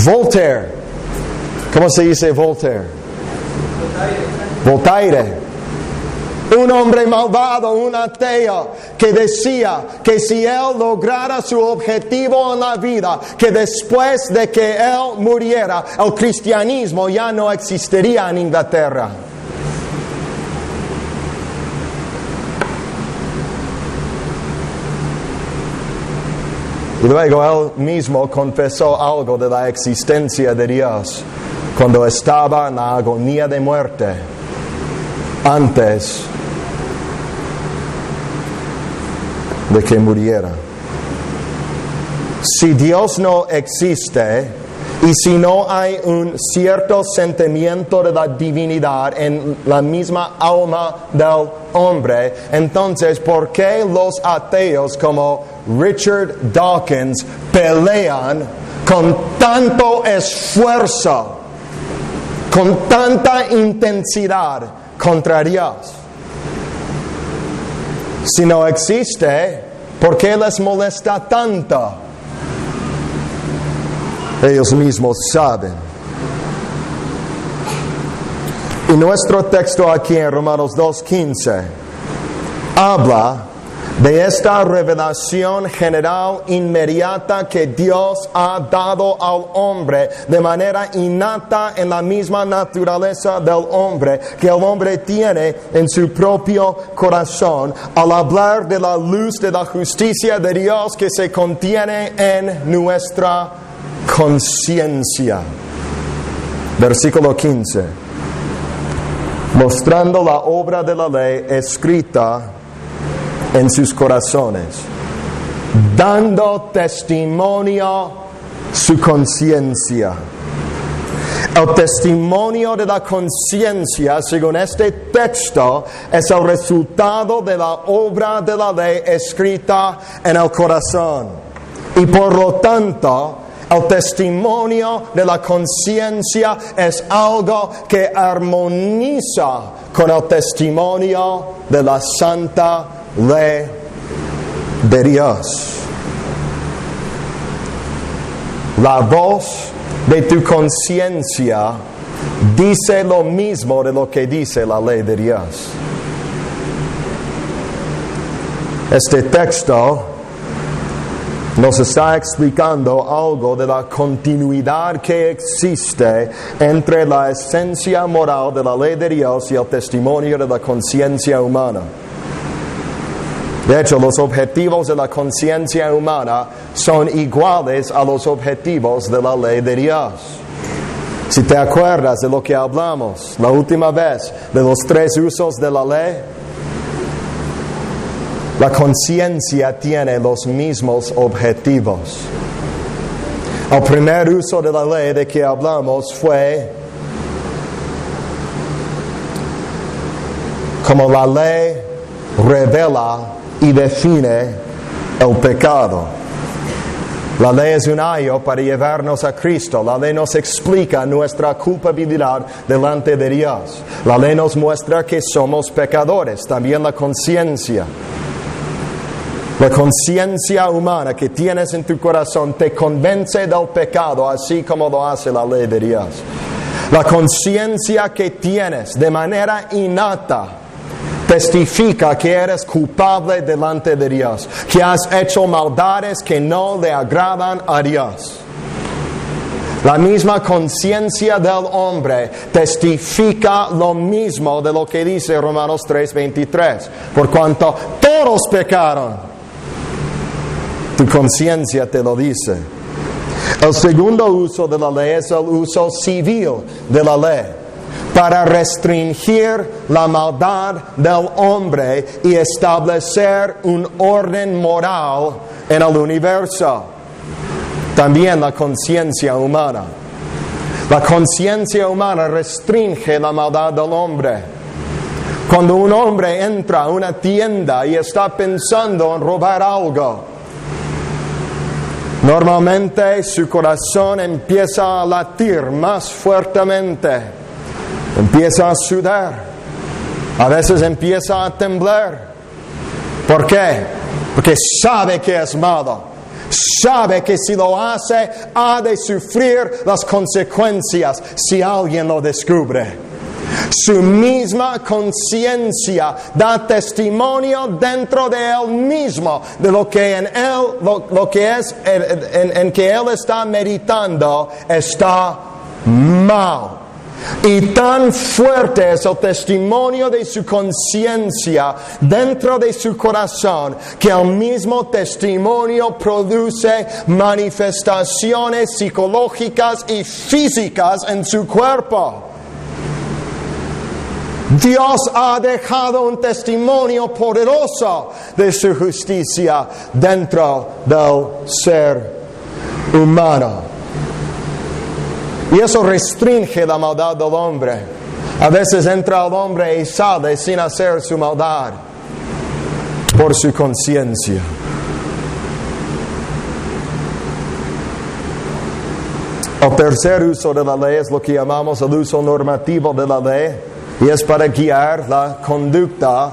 Voltaire, ¿cómo se dice Voltaire? Voltaire. Un hombre malvado, un ateo, que decía que si él lograra su objetivo en la vida, que después de que él muriera, el cristianismo ya no existiría en Inglaterra. Y luego él mismo confesó algo de la existencia de Dios cuando estaba en la agonía de muerte, antes de que muriera. Si Dios no existe y si no hay un cierto sentimiento de la divinidad en la misma alma del hombre, entonces ¿por qué los ateos como Richard Dawkins pelean con tanto esfuerzo, con tanta intensidad contra Dios? Si no existe, ¿por qué les molesta tanto? Ellos mismos saben. Y nuestro texto aquí en Romanos 2:15 habla de esta revelación general inmediata que Dios ha dado al hombre de manera innata en la misma naturaleza del hombre que el hombre tiene en su propio corazón, al hablar de la luz de la justicia de Dios que se contiene en nuestra conciencia. Versículo 15. Mostrando la obra de la ley escrita en sus corazones, dando testimonio su conciencia. El testimonio de la conciencia, según este texto, es el resultado de la obra de la ley escrita en el corazón. Y por lo tanto, el testimonio de la conciencia es algo que armoniza con el testimonio de la santa ley de Dios. La voz de tu conciencia dice lo mismo de lo que dice la ley de Dios. Este texto nos está explicando algo de la continuidad que existe entre la esencia moral de la ley de Dios y el testimonio de la conciencia humana. De hecho, los objetivos de la conciencia humana son iguales a los objetivos de la ley de Dios. Si te acuerdas de lo que hablamos la última vez, de los 3 usos de la ley, la conciencia tiene los mismos objetivos. El primer uso de la ley de que hablamos fue como la ley revela y define el pecado. La ley es un ayo para llevarnos a Cristo. La ley nos explica nuestra culpabilidad delante de Dios. La ley nos muestra que somos pecadores. También la conciencia. La conciencia humana que tienes en tu corazón te convence del pecado, así como lo hace la ley de Dios. La conciencia que tienes de manera innata testifica que eres culpable delante de Dios, que has hecho maldades que no le agradan a Dios. La misma conciencia del hombre testifica lo mismo de lo que dice Romanos 3:23. Por cuanto todos pecaron, tu conciencia te lo dice. El segundo uso de la ley es el uso civil de la ley, para restringir la maldad del hombre y establecer un orden moral en el universo. También la conciencia humana. La conciencia humana restringe la maldad del hombre. Cuando un hombre entra a una tienda y está pensando en robar algo, normalmente su corazón empieza a latir más fuertemente. Empieza a sudar. A veces empieza a temblar. ¿Por qué? Porque sabe que es malo. Sabe que si lo hace, ha de sufrir las consecuencias si alguien lo descubre. Su misma conciencia da testimonio dentro de él mismo de lo que en él, lo que es en que él está meditando está mal. Y tan fuerte es el testimonio de su conciencia dentro de su corazón que el mismo testimonio produce manifestaciones psicológicas y físicas en su cuerpo. Dios ha dejado un testimonio poderoso de su justicia dentro del ser humano. Y eso restringe la maldad del hombre. A veces entra el hombre y sale sin hacer su maldad por su conciencia. El tercer uso de la ley es lo que llamamos el uso normativo de la ley, y es para guiar la conducta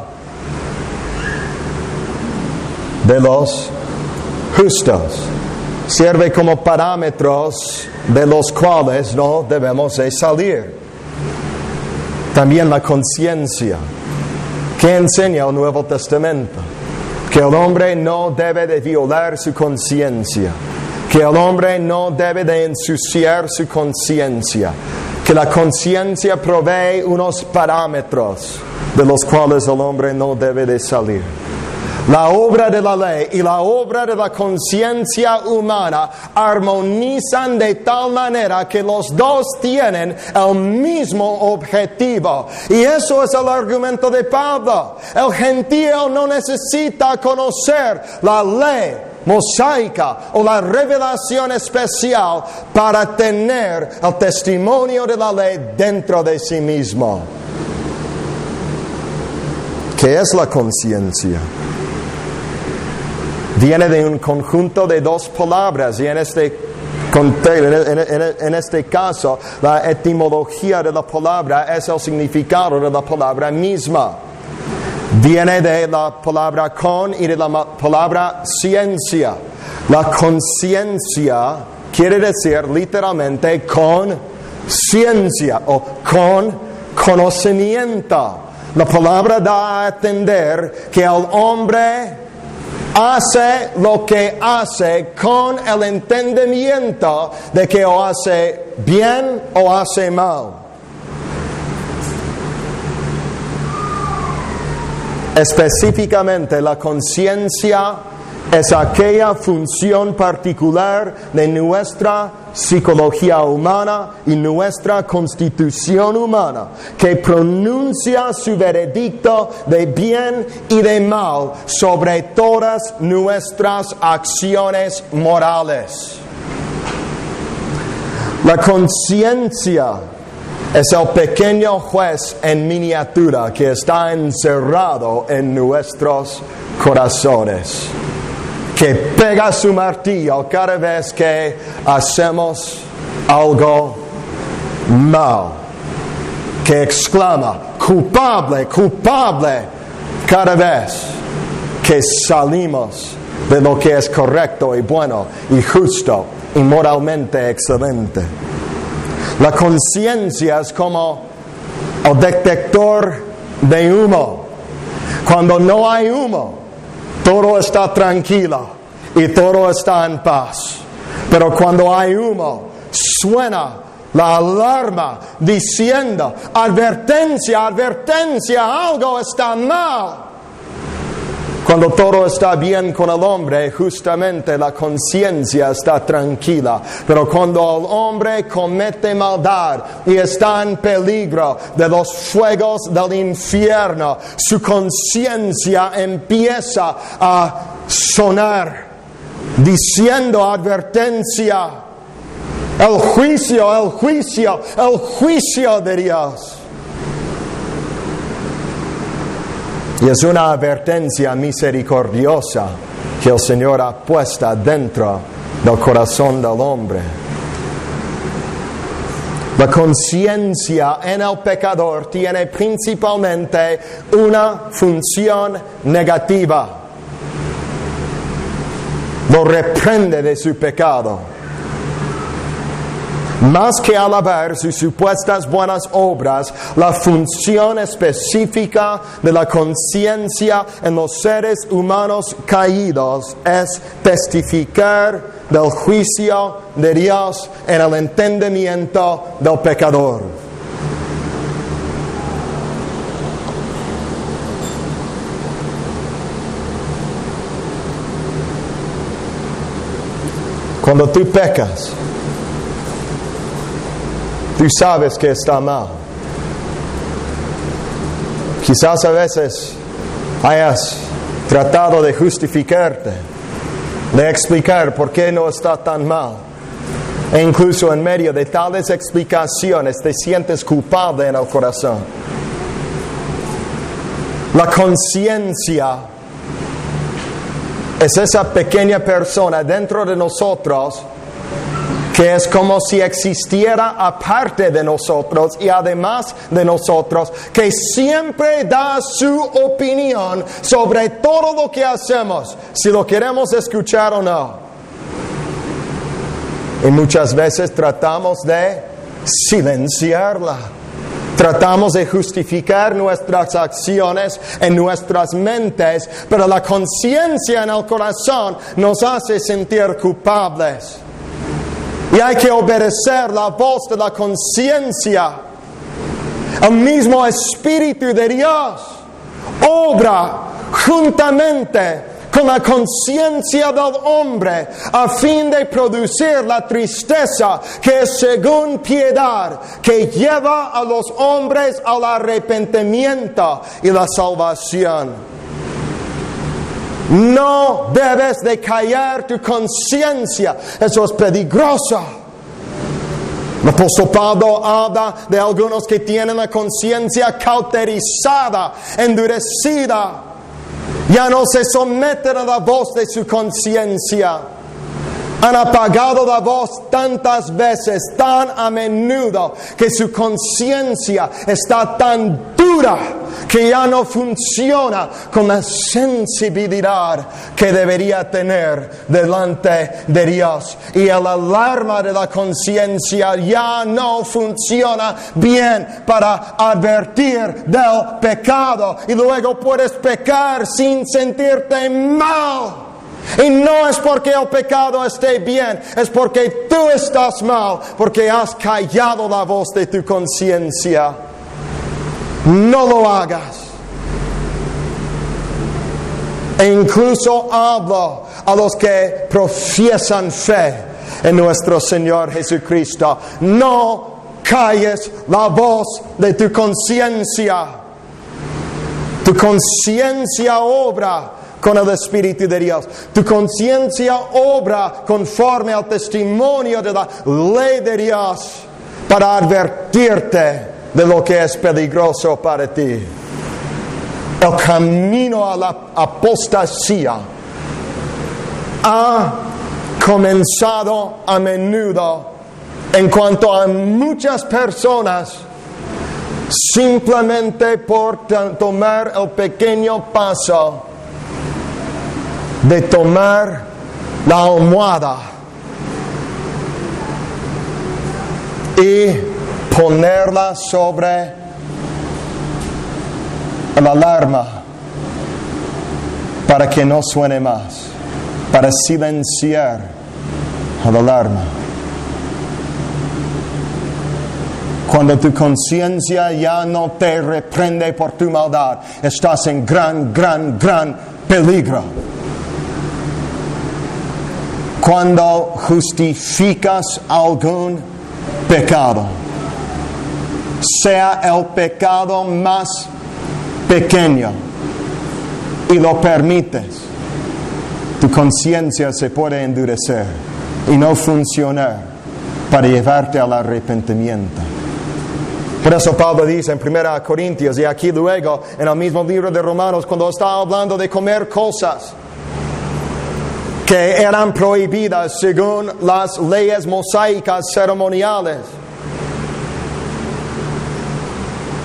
de los justos. Sirve como parámetros de los cuales no debemos de salir. También la conciencia. ¿Qué enseña el Nuevo Testamento? Que el hombre no debe de violar su conciencia. Que el hombre no debe de ensuciar su conciencia. Que la conciencia provee unos parámetros de los cuales el hombre no debe de salir. La obra de la ley y la obra de la conciencia humana armonizan de tal manera que los dos tienen el mismo objetivo. Y eso es el argumento de Pablo. El gentío no necesita conocer la ley mosaica o la revelación especial para tener el testimonio de la ley dentro de sí mismo. ¿Qué es la conciencia? Viene de un conjunto de dos palabras y en este caso la etimología de la palabra es el significado de la palabra misma. Viene de la palabra con y de la palabra ciencia. La conciencia quiere decir literalmente con ciencia o con conocimiento. La palabra da a entender que el hombre hace lo que hace con el entendimiento de que o hace bien o hace mal. Específicamente, la conciencia es aquella función particular de nuestra psicología humana y nuestra constitución humana que pronuncia su veredicto de bien y de mal sobre todas nuestras acciones morales. La conciencia es el pequeño juez en miniatura que está encerrado en nuestros corazones. que pega su martillo cada vez que hacemos algo mal, que exclama, culpable, culpable, cada vez que salimos de lo que es correcto y bueno y justo y moralmente excelente. La conciencia es como el detector de humo. Cuando no hay humo, todo está tranquilo y todo está en paz. Pero cuando hay humo, suena la alarma diciendo, advertencia, advertencia, algo está mal. Cuando todo está bien con el hombre, justamente la conciencia está tranquila. Pero cuando el hombre comete maldad y está en peligro de los fuegos del infierno, su conciencia empieza a sonar, diciendo advertencia, el juicio, el juicio, el juicio de Dios. Y es una advertencia misericordiosa que el Señor ha puesto dentro del corazón del hombre. La conciencia en el pecador tiene principalmente una función negativa. Lo reprende de su pecado. Más que alabar sus supuestas buenas obras, la función específica de la conciencia en los seres humanos caídos es testificar del juicio de Dios en el entendimiento del pecador. Cuando tú pecas, tú sabes que está mal. Quizás a veces hayas tratado de justificarte, de explicar por qué no está tan mal. E incluso en medio de tales explicaciones te sientes culpable en el corazón. La conciencia es esa pequeña persona dentro de nosotros que es como si existiera aparte de nosotros y además de nosotros, que siempre da su opinión sobre todo lo que hacemos, si lo queremos escuchar o no. Y muchas veces tratamos de silenciarla. Tratamos de justificar nuestras acciones en nuestras mentes, pero la conciencia en el corazón nos hace sentir culpables. Y hay que obedecer la voz de la conciencia. El mismo Espíritu de Dios obra juntamente con la conciencia del hombre a fin de producir la tristeza que es según piedad, que lleva a los hombres al arrepentimiento y la salvación. No debes de callar tu conciencia. Eso es peligroso. El apóstol Pablo habla de algunos que tienen la conciencia cauterizada, endurecida. Ya no se someten a la voz de su conciencia. Han apagado la voz tantas veces, tan a menudo, que su conciencia está tan dura que ya no funciona con la sensibilidad que debería tener delante de Dios. Y el alarma de la conciencia ya no funciona bien para advertir del pecado. Y luego puedes pecar sin sentirte mal. Y no es porque el pecado esté bien, es porque tú estás mal, porque has callado la voz de tu conciencia. No lo hagas. E incluso hablo a los que profesan fe en nuestro Señor Jesucristo. No calles la voz de tu conciencia. Tu conciencia obra con el Espíritu de Dios. Tu conciencia obra conforme al testimonio de la ley de Dios para advertirte de lo que es peligroso para ti. El camino a la apostasía ha comenzado a menudo en cuanto a muchas personas simplemente por tomar el pequeño paso de tomar la almohada y ponerla sobre la alarma para que no suene más, para silenciar la alarma. Cuando tu conciencia ya no te reprende por tu maldad, estás en gran peligro. Cuando justificas algún pecado, sea el pecado más pequeño, y lo permites, tu conciencia se puede endurecer y no funcionar para llevarte al arrepentimiento. Por eso Pablo dice en 1 Corintios y aquí luego en el mismo libro de Romanos, cuando está hablando de comer cosas que eran prohibidas según las leyes mosaicas ceremoniales,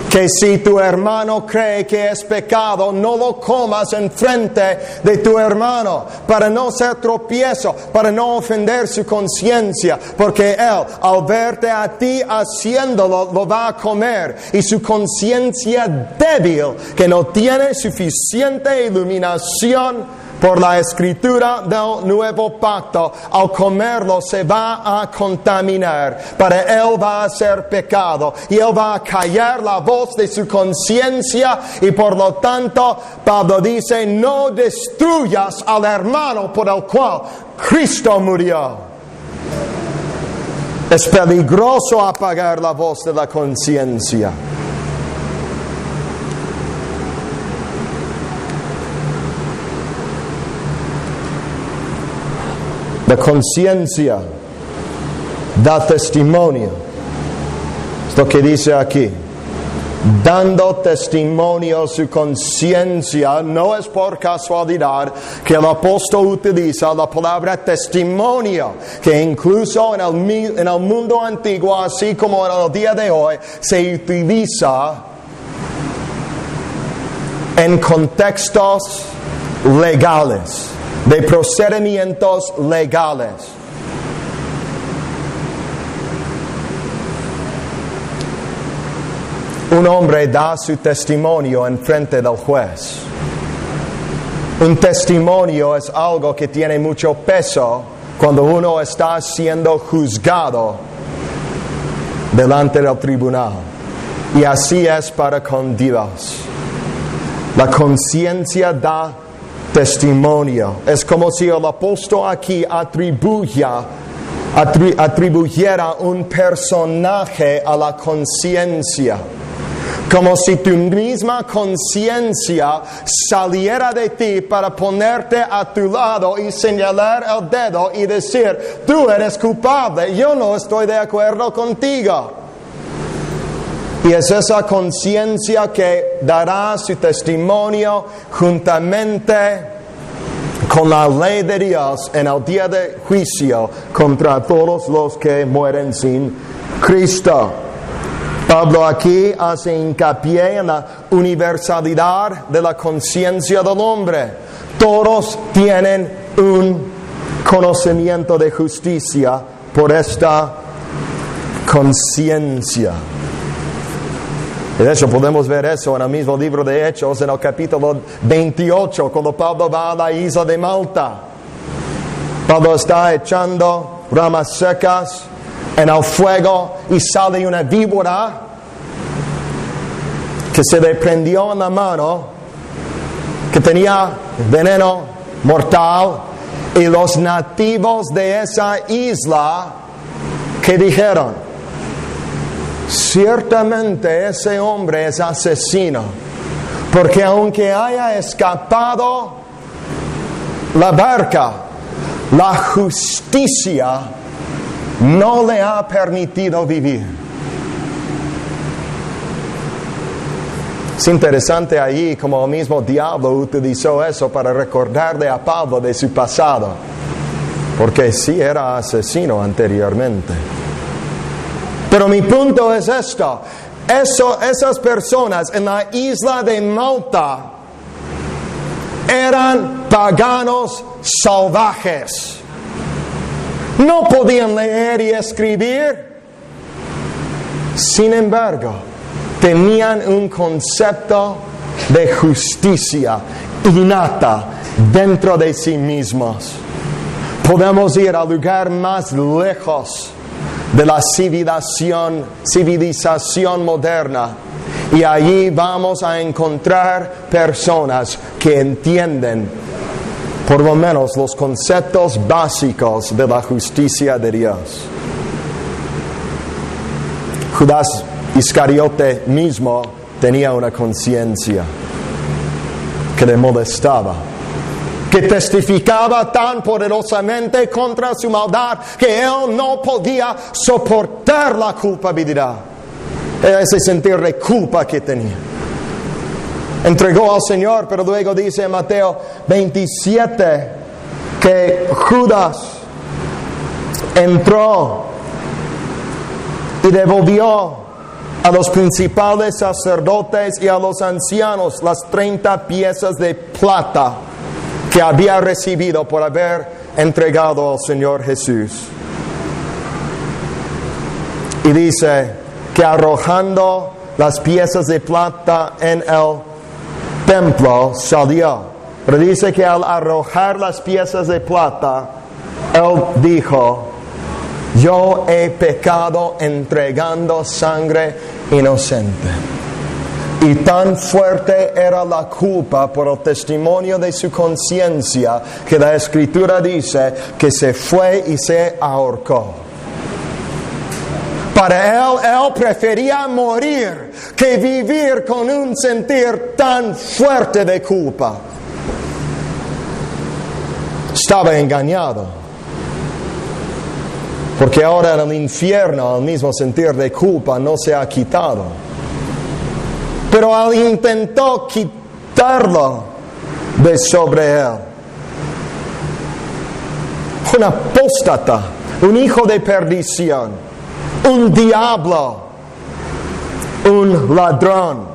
que si tu hermano cree que es pecado, no lo comas en frente de tu hermano, para no ser tropiezo, para no ofender su conciencia, porque él, al verte a ti haciéndolo, lo va a comer, y su conciencia débil, que no tiene suficiente iluminación por la escritura del nuevo pacto, al comerlo se va a contaminar. Para él va a ser pecado y él va a callar la voz de su conciencia, y por lo tanto Pablo dice: no destruyas al hermano por el cual Cristo murió. Es peligroso apagar la voz de la conciencia. La conciencia da testimonio. Es lo que dice aquí. Dando testimonio su conciencia. No es por casualidad que el apóstol utiliza la palabra testimonio, que incluso en el mundo antiguo, así como en el día de hoy, se utiliza en contextos legales, de procedimientos legales. Un hombre da su testimonio en frente del juez. Un testimonio es algo que tiene mucho peso cuando uno está siendo juzgado delante del tribunal. Y así es para con Dios. La conciencia da testimonio. Es como si el apóstol aquí atribuyera un personaje a la conciencia. Como si tu misma conciencia saliera de ti para ponerte a tu lado y señalar el dedo y decir: tú eres culpable, yo no estoy de acuerdo contigo. Y es esa conciencia que dará su testimonio juntamente con la ley de Dios en el día de juicio contra todos los que mueren sin Cristo. Pablo aquí hace hincapié en la universalidad de la conciencia del hombre. Todos tienen un conocimiento de justicia por esta conciencia. Y de hecho podemos ver eso en el mismo libro de Hechos, en el capítulo 28, cuando Pablo va a la isla de Malta. Pablo está echando ramas secas en el fuego y sale una víbora que se le prendió en la mano, que tenía veneno mortal, y los nativos de esa isla, ¿qué dijeron? Ciertamente ese hombre es asesino, porque aunque haya escapado la barca, la justicia no le ha permitido vivir. Es interesante ahí como el mismo diablo utilizó eso para recordarle a Pablo de su pasado, porque sí era asesino anteriormente. Pero mi punto es esto: esas personas en la isla de Malta eran paganos salvajes. No podían leer y escribir. Sin embargo, tenían un concepto de justicia innata dentro de sí mismos. Podemos ir al lugar más lejos de la civilización moderna, y allí vamos a encontrar personas que entienden por lo menos los conceptos básicos de la justicia de Dios. Judas Iscariote mismo tenía una conciencia que le molestaba, que testificaba tan poderosamente contra su maldad que él no podía soportar la culpabilidad, ese sentir de culpa que tenía. Entregó al Señor, pero luego dice en Mateo 27 que Judas entró y devolvió a los principales sacerdotes y a los ancianos las 30 piezas de plata que había recibido por haber entregado al Señor Jesús. Y dice que arrojando las piezas de plata en el templo salió. Pero dice que al arrojar las piezas de plata, él dijo: yo he pecado entregando sangre inocente. Y tan fuerte era la culpa por el testimonio de su conciencia que la Escritura dice que se fue y se ahorcó. Para él prefería morir que vivir con un sentir tan fuerte de culpa. Estaba engañado. Porque ahora en el infierno el mismo sentir de culpa no se ha quitado. Pero él intentó quitarlo de sobre él. Un apóstata, un hijo de perdición, un diablo, un ladrón,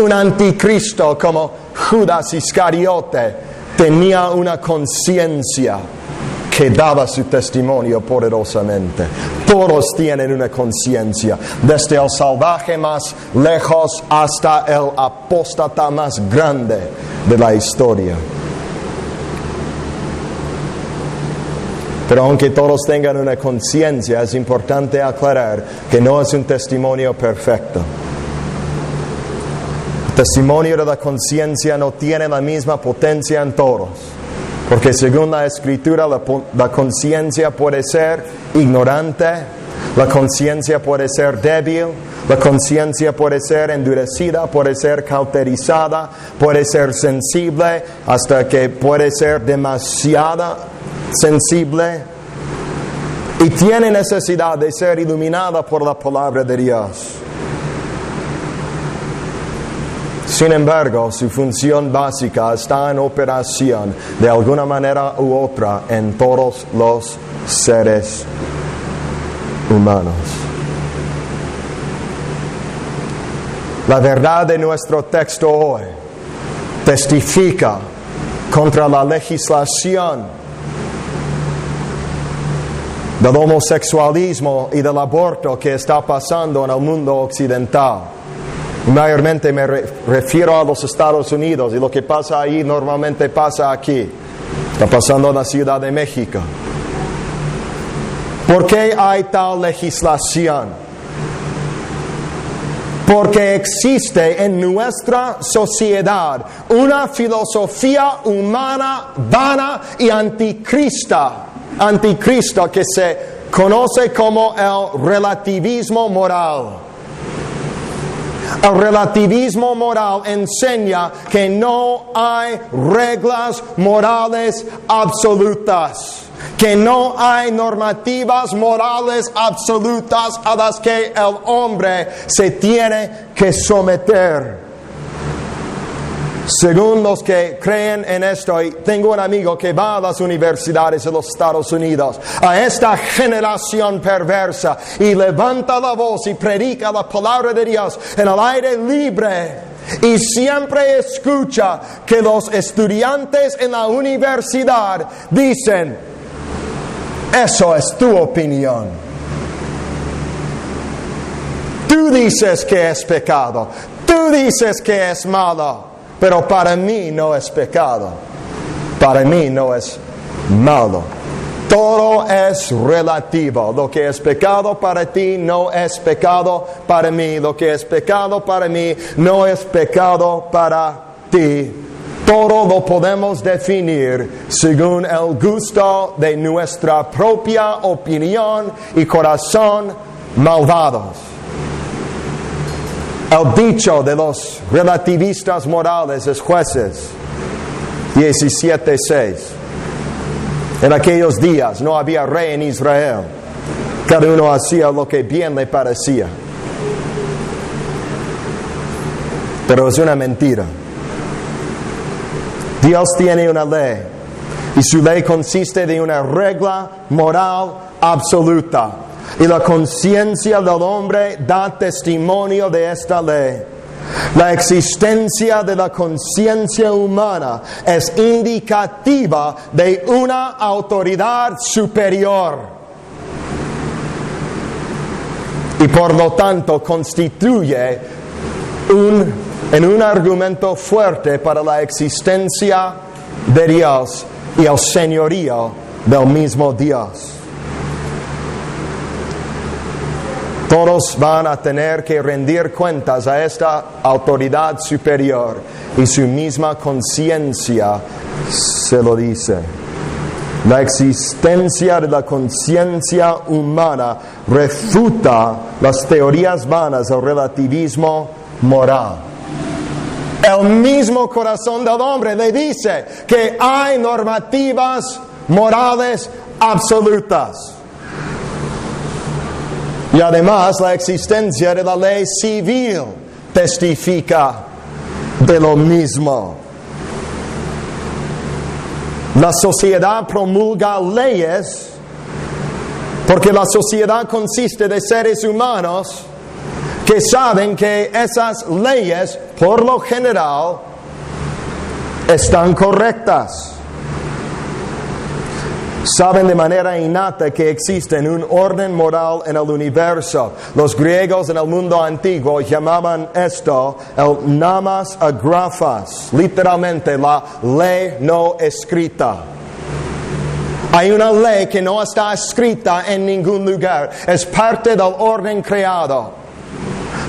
un anticristo como Judas Iscariote, tenía una conciencia que daba su testimonio poderosamente. Todos tienen una conciencia, desde el salvaje más lejos hasta el apóstata más grande de la historia. Pero aunque todos tengan una conciencia, es importante aclarar que no es un testimonio perfecto. El testimonio de la conciencia no tiene la misma potencia en todos. Porque según la Escritura, la conciencia puede ser ignorante, la conciencia puede ser débil, la conciencia puede ser endurecida, puede ser cauterizada, puede ser sensible, hasta que puede ser demasiado sensible. Y tiene necesidad de ser iluminada por la palabra de Dios. Sin embargo, su función básica está en operación de alguna manera u otra en todos los seres humanos. La verdad de nuestro texto hoy testifica contra la legislación del homosexualismo y del aborto que está pasando en el mundo occidental. Mayormente me refiero a los Estados Unidos, y lo que pasa ahí normalmente pasa aquí. Está pasando en la Ciudad de México. ¿Por qué hay tal legislación? Porque existe en nuestra sociedad una filosofía humana vana y anticristo que se conoce como el relativismo moral. El relativismo moral enseña que no hay reglas morales absolutas, que no hay normativas morales absolutas a las que el hombre se tiene que someter. Según los que creen en esto, y tengo un amigo que va a las universidades de los Estados Unidos, a esta generación perversa, y levanta la voz y predica la palabra de Dios en el aire libre, y siempre escucha que los estudiantes en la universidad dicen: eso es tu opinión. Tú dices que es pecado, tú dices que es malo, pero para mí no es pecado, para mí no es malo. Todo es relativo. Lo que es pecado para ti no es pecado para mí. Lo que es pecado para mí no es pecado para ti. Todo lo podemos definir según el gusto de nuestra propia opinión y corazón malvados. El dicho de los relativistas morales es Jueces 17:6. En aquellos días no había rey en Israel. Cada uno hacía lo que bien le parecía. Pero es una mentira. Dios tiene una ley, y su ley consiste de una regla moral absoluta. Y la conciencia del hombre da testimonio de esta ley. La existencia de la conciencia humana es indicativa de una autoridad superior. Y por lo tanto constituye un argumento fuerte para la existencia de Dios y el señorío del mismo Dios. Todos van a tener que rendir cuentas a esta autoridad superior, y su misma conciencia se lo dice. La existencia de la conciencia humana refuta las teorías vanas del relativismo moral. El mismo corazón del hombre le dice que hay normativas morales absolutas. Y además la existencia de la ley civil testifica de lo mismo. La sociedad promulga leyes porque la sociedad consiste de seres humanos que saben que esas leyes, por lo general, están correctas. Saben de manera innata que existe un orden moral en el universo. Los griegos en el mundo antiguo llamaban esto el namas agrafas, literalmente la ley no escrita. Hay una ley que no está escrita en ningún lugar, es parte del orden creado.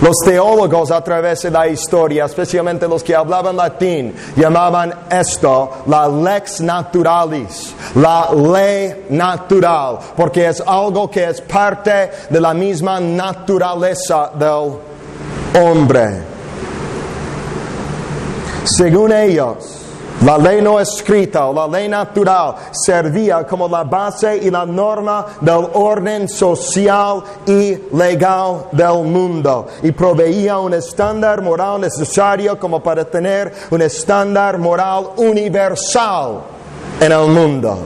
Los teólogos a través de la historia, especialmente los que hablaban latín, llamaban esto la lex naturalis, la ley natural, porque es algo que es parte de la misma naturaleza del hombre. Según ellos, la ley no escrita o la ley natural servía como la base y la norma del orden social y legal del mundo, y proveía un estándar moral necesario como para tener un estándar moral universal en el mundo.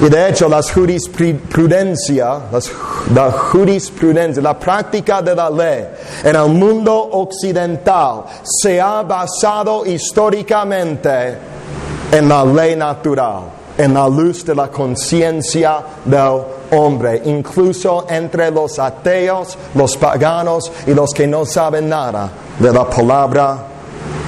Y de hecho la jurisprudencia, la práctica de la ley en el mundo occidental se ha basado históricamente en la ley natural, en la luz de la conciencia del hombre, incluso entre los ateos, los paganos y los que no saben nada de la palabra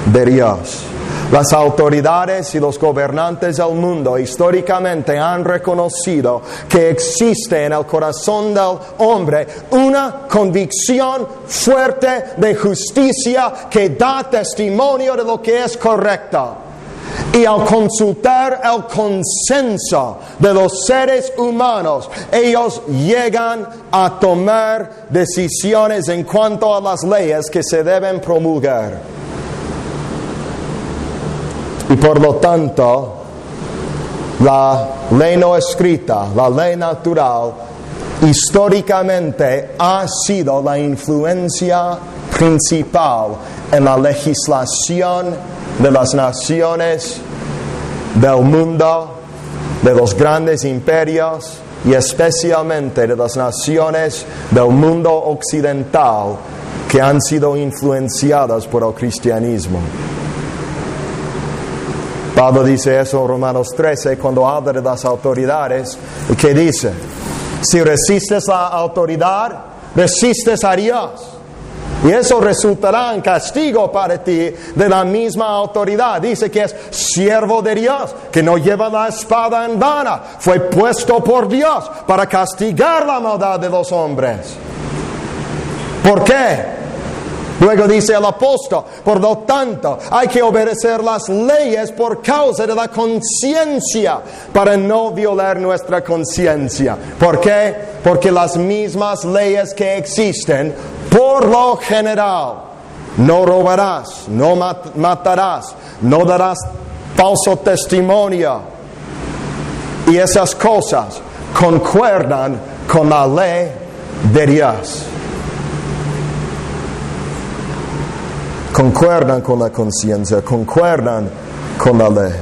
de Dios. Las autoridades y los gobernantes del mundo históricamente han reconocido que existe en el corazón del hombre una convicción fuerte de justicia que da testimonio de lo que es correcto. Y al consultar el consenso de los seres humanos, ellos llegan a tomar decisiones en cuanto a las leyes que se deben promulgar. Y por lo tanto, la ley no escrita, la ley natural, históricamente ha sido la influencia principal en la legislación de las naciones, del mundo, de los grandes imperios y especialmente de las naciones del mundo occidental que han sido influenciadas por el cristianismo. Pablo dice eso en Romanos 13 cuando habla de las autoridades, que dice: si resistes la autoridad, resistes a Dios. Y eso resultará en castigo para ti de la misma autoridad. Dice que es siervo de Dios, que no lleva la espada en vano. Fue puesto por Dios para castigar la maldad de los hombres. ¿Por qué? Luego dice el apóstol: por lo tanto, hay que obedecer las leyes por causa de la conciencia, para no violar nuestra conciencia. ¿Por qué? Porque las mismas leyes que existen, por lo general, no robarás, no matarás, no darás falso testimonio, y esas cosas concuerdan con la ley de Dios. Concuerdan con la conciencia, concuerdan con la ley.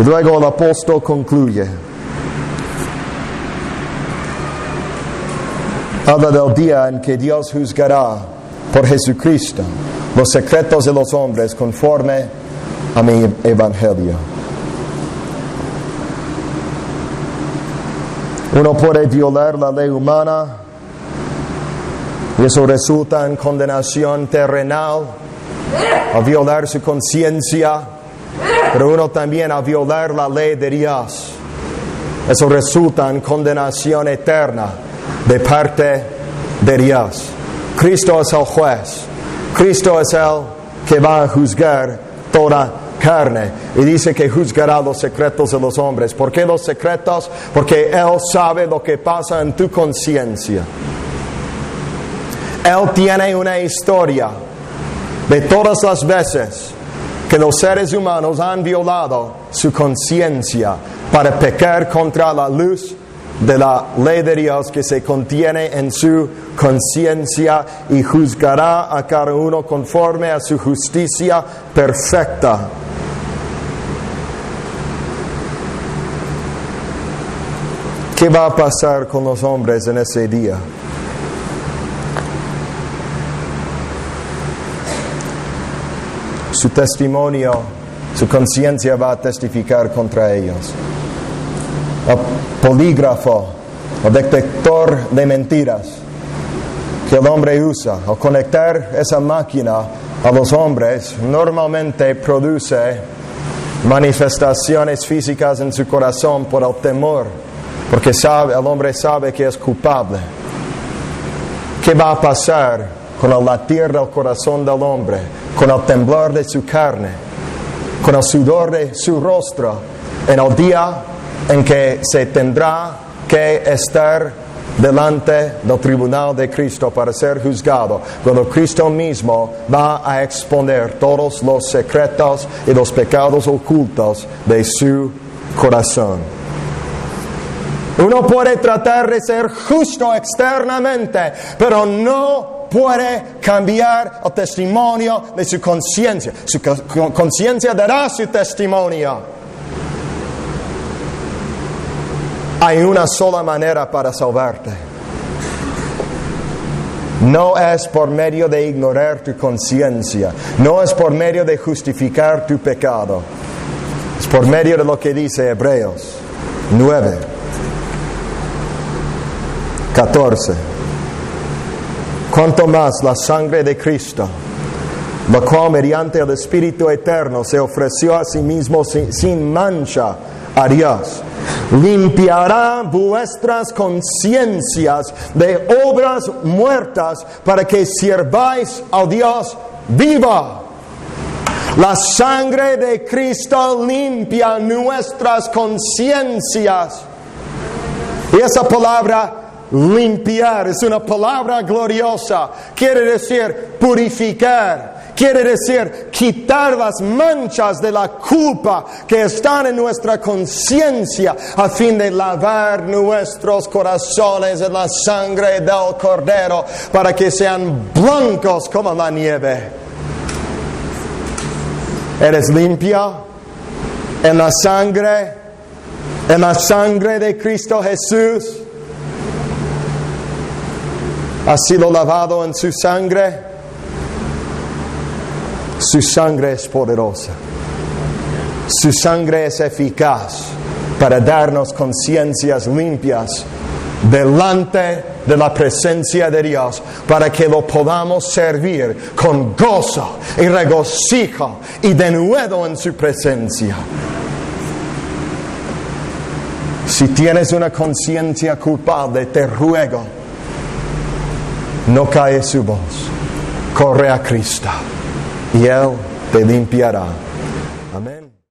Y luego el apóstol concluye. Habla del día en que Dios juzgará por Jesucristo los secretos de los hombres conforme a mi evangelio. Uno puede violar la ley humana y eso resulta en condenación terrenal, a violar su conciencia, pero uno también a violar la ley de Dios. Eso resulta en condenación eterna de parte de Dios. Cristo es el juez. Cristo es el que va a juzgar toda carne. Y dice que juzgará los secretos de los hombres. ¿Por qué los secretos? Porque Él sabe lo que pasa en tu conciencia. Él tiene una historia de todas las veces que los seres humanos han violado su conciencia para pecar contra la luz de la ley de Dios que se contiene en su conciencia, y juzgará a cada uno conforme a su justicia perfecta. ¿Qué va a pasar con los hombres en ese día? Su testimonio, su conciencia va a testificar contra ellos. El polígrafo, el detector de mentiras que el hombre usa, al conectar esa máquina a los hombres, normalmente produce manifestaciones físicas en su corazón por el temor, porque el hombre sabe que es culpable. ¿Qué va a pasar con el latir del corazón del hombre, con el temblor de su carne, con el sudor de su rostro, en el día en que se tendrá que estar delante del tribunal de Cristo para ser juzgado, cuando Cristo mismo va a exponer todos los secretos y los pecados ocultos de su corazón? Uno puede tratar de ser justo externamente, pero no puede cambiar el testimonio de su conciencia. Su conciencia dará su testimonio. Hay una sola manera para salvarte. No es por medio de ignorar tu conciencia. No es por medio de justificar tu pecado. Es por medio de lo que dice Hebreos 9:14. Cuanto más la sangre de Cristo, la cual mediante el Espíritu Eterno se ofreció a sí mismo sin mancha a Dios, limpiará vuestras conciencias de obras muertas para que sirváis al Dios vivo. La sangre de Cristo limpia nuestras conciencias. Y esa palabra limpiar es una palabra gloriosa. Quiere decir purificar. Quiere decir quitar las manchas de la culpa que están en nuestra conciencia, a fin de lavar nuestros corazones en la sangre del Cordero, para que sean blancos como la nieve. Eres limpia en la sangre de Cristo Jesús. Has sido lavado en su sangre. Su sangre es poderosa. Su sangre es eficaz para darnos conciencias limpias delante de la presencia de Dios, para que lo podamos servir con gozo y regocijo y denuedo en su presencia. Si tienes una conciencia culpable, te ruego, no cae su voz. Corre a Cristo y Él te limpiará.